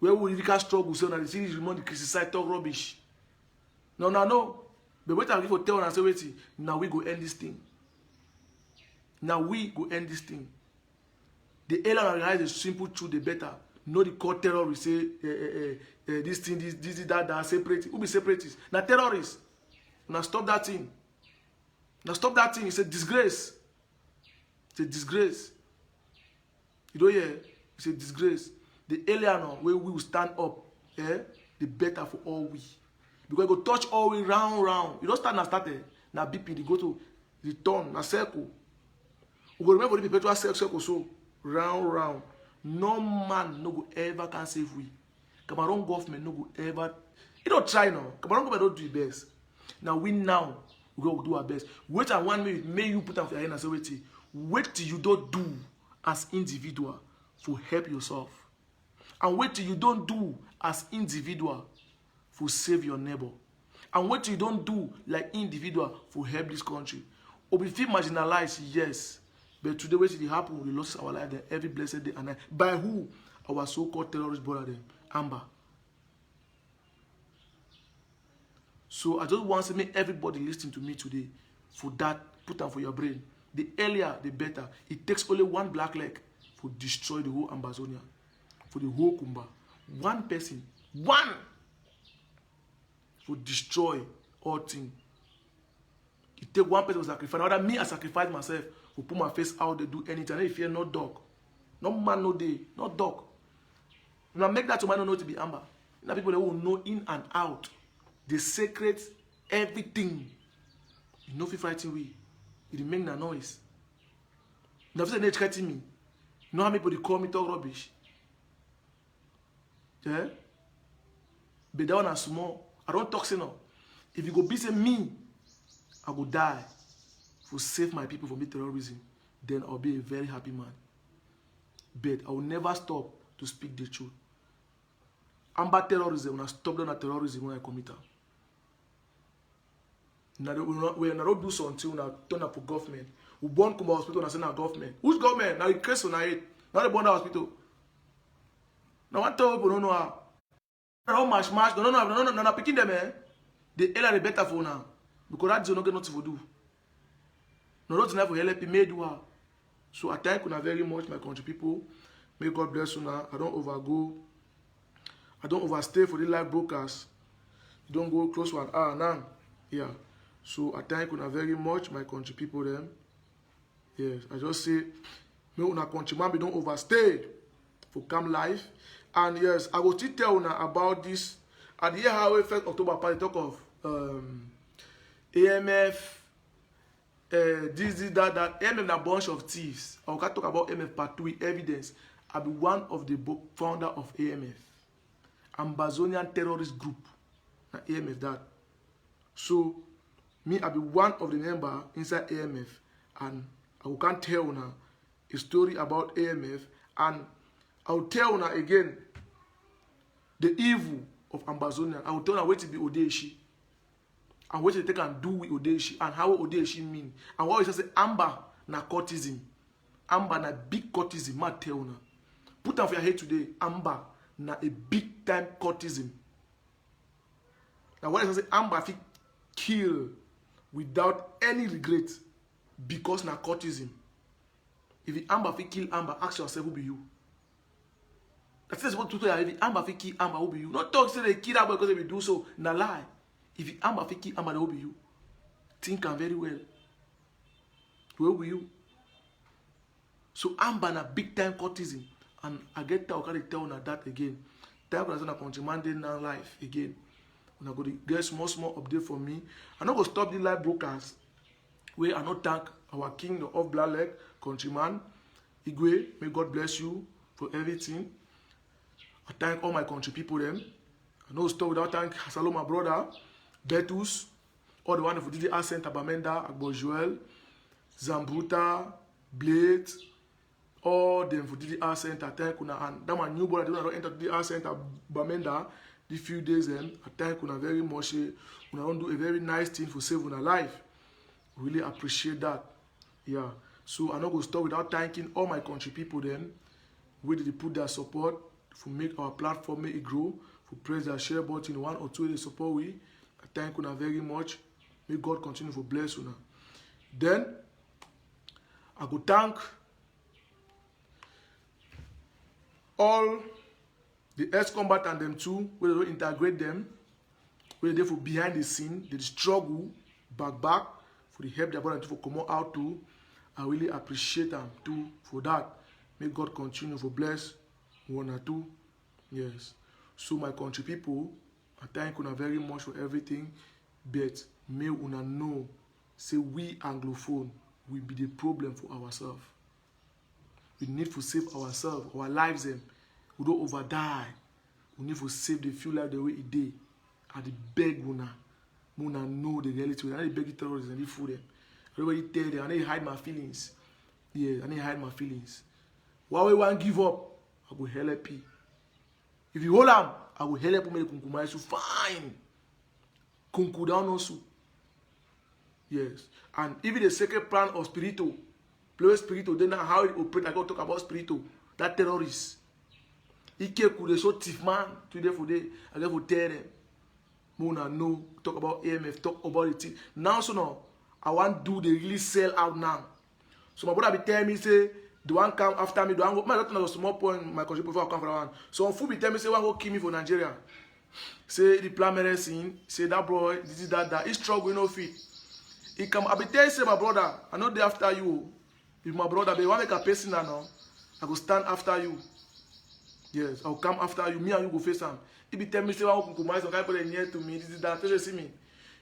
Where we really struggle, so now the series remember the criticize talk rubbish. No. But wait until tell and say, wait, now we go end this thing. Now we go end this thing. The alien realize the simple truth, the better. No, the core terrorists say this thing, this, that, separate. Who be separatists? Now terrorists. Now stop that thing. Now stop that thing. It's a disgrace. It's a disgrace. You don't hear? It's a disgrace. The alien where we will stand up, the better for all we. Because you go touch all way round. You don't start now started. Now BP, you go to return, now circle. We go remember the perpetual circle so round. No man no go ever can save we. Cameroon government no go ever. You don't try now. Cameroon government don't do the best. Now we go do our best. Wait and 1 minute, may you put out your hand and say wait till you don't do as individual for help yourself. And wait till you don't do as individual for save your neighbor. And what you don't do like individual for help this country. Or we feel marginalized, yes. But today what it happen, we lost our life there every blessed day and night. By who? Our so-called terrorist brother them, Amber. So I just want to make everybody listening to me today. For that, put them for your brain. The earlier, the better. It takes only one black leg to destroy the whole Ambazonia. For the whole Kumba. One person. One! To destroy all things. It take one person to sacrifice. Now that me, I sacrifice myself to put my face out there, do anything. I fear no dog. No man, no day. No dog. Now make that to man know to be Amber. Now people that will know in and out. The secret, everything. You know if you fighting we. It remain a noise. Now if you're educating me, you know how many people call me talk rubbish? Yeah? But that one is small. I don't talk say no. If you go busy me, I will die to save my people from terrorism. Then I'll be a very happy man. But I will never stop to speak the truth. Amber terrorism, when I stop doing terrorism when I commit it. We not do so until we turn up for government. We born Kumba hospital and send our government. Which government? Now the case on it. Not the born hospital. Now one tell people don't know how. No match. No, picking them, the area better for now. Because that's not get nothing to do. No, not enough for help me do her. So I thank you very much, my country people. May God bless you now. I don't overgo. I don't overstay for the live broadcast. You don't go close to an hour now. Yeah. So I thank you very much, my country people then. Yes, I just say, may una country man, we don't overstay for come live. And yes, I will still tell you about this. And here how we first October party talk of AMF, this, that. AMF a bunch of thieves. I will talk about AMF part 2 evidence. I'll be one of the founder of AMF. Ambazonian terrorist group. AMF that. So me, I'll be one of the member inside AMF. And I can't tell now a story about AMF. And I'll tell you again the evil of Ambazonia. I will tell you what to be Odeshi. And what they can do with Odeshi. And how Odeshi mean. And what is say Amber na courtism. Amber na big courtism. Ma tell you. Put on for your head today. Amber na a big time courtism. Now what is say Amber fit kill without any regret. Because na courtism. If the Amber fit kill Amber, ask yourself who be you. That's what to tell you. I'm a fiki, I'm a you. Not talk say they kill that boy because they do so. Na lie. If I'm a fiki, I'm a you. Think am very well. Where will you? So I'm ban a big time courtesan. And I get that I tell on that again. Time when I say countryman day now life again. When I go to get small update for me. I'm not gonna stop the live broadcast. Where I not thank our king of blood leg, countryman. Igwe, may God bless you for everything. I thank all my country people them. I know stop without thank Hasalo, my brother, Betus, all the one who did the accent Abamenda, Agbo Joel, Zambruta, Blade, all them who did the accent. I thank una and that my new brother don't enter the accent Abamenda the few days then. I thank una very much. Una don't do a very nice thing for save una life. Really appreciate that. Yeah. So I'm not going to stop without thanking all my country people then. Where did they put their support to make our platform make it grow, to press their share button 1 or 2 they support we. I thank you very much. May God continue to bless you now. Then I go thank all the ex-combatants them too, where they don't integrate them, where they for behind the scene, they struggle back for the help their brother to come out too. I really appreciate them too for that. May God continue to bless one or two. Yes. So my country people, I thank you very much for everything. But may una know, say we Anglophone will be the problem for ourselves. We need to save ourselves, our lives them. We don't over die. We need to save the few lives the way it did. I beg una. Una know the reality. I need to beg the terrorists and the food them. Everybody tell them, I need to hide my feelings. Yeah, I need to hide my feelings. Why we want to give up? I go help you. If you hold them, I will help you make kunkumai so fine. Kunku down also. Yes. And even the second plan of spiritual, play spiritual, then how it operate. I go talk about spiritual. That terrorist. He could they so thief man today for day. I go for tell them. Mona no talk about AMF, talk about it. Now so now. I want to do the really sell out now. So my brother be tell me say the one come after me. The one go, my daughter was a small point. My country before I come for one. So on food be tell me say one go kill me for Nigeria. Say the plan medicine. Say that boy this is that. He struggle no fit. He come. I be tell you say my brother. I know they after you. If my brother be want make a person now, I go stand after you. Yes, I will come after you. Me and you go face him. He be tell me say one go compromise. Some guy put it near to me. This is that. Tell you see me.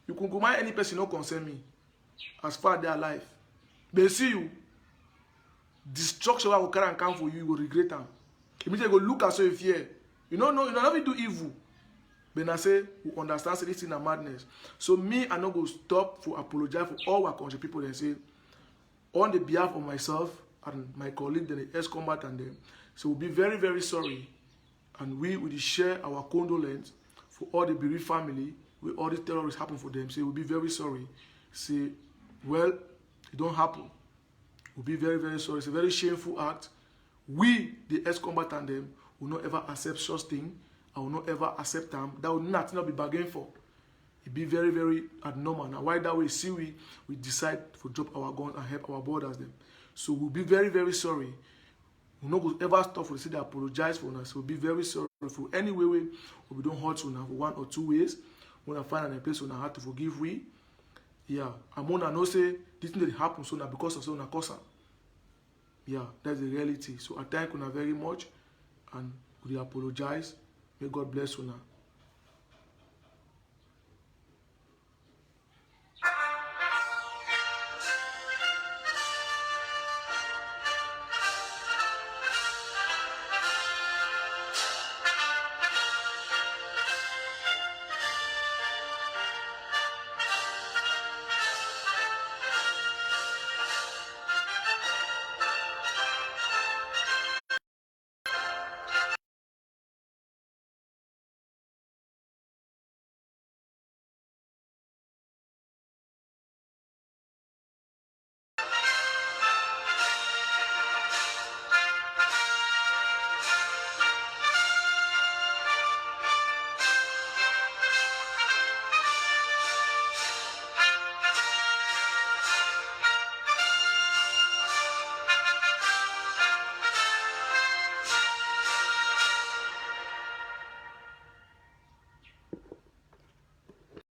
You can compromise any person no concern me. As far as they are alive, they see you. Destruction will carry and come for you. You will regret them. Immediately go look at so fear. You don't know. You don't have to do evil. But I say we understand say this is a madness. So me, I not go stop for apologize for all our country people. They say on the behalf of myself and my colleague, then the ex-combat and them. So we'll be very very sorry, and we will share our condolence for all the bereaved family where all these terrorists happen for them. So we'll be very sorry. Say, well, it don't happen. We'll be very, very sorry. It's a very shameful act. We, the ex-combatant them, will not ever accept such thing. I will not ever accept them. That will not be bargained for. It be very, very abnormal. Now, why that way? See, we decide to drop our guns and help our borders them. So we'll be very, very sorry. We'll not ever stop for the city apologize for us. We'll be very sorry for any way we don't hurt you now for 1 or 2 ways. When I find a place when I have to forgive we. Yeah, I'm gonna know say this thing that happens so now because of so na cause. Yeah, that's the reality. So I thank you very much and we apologize. May God bless you now.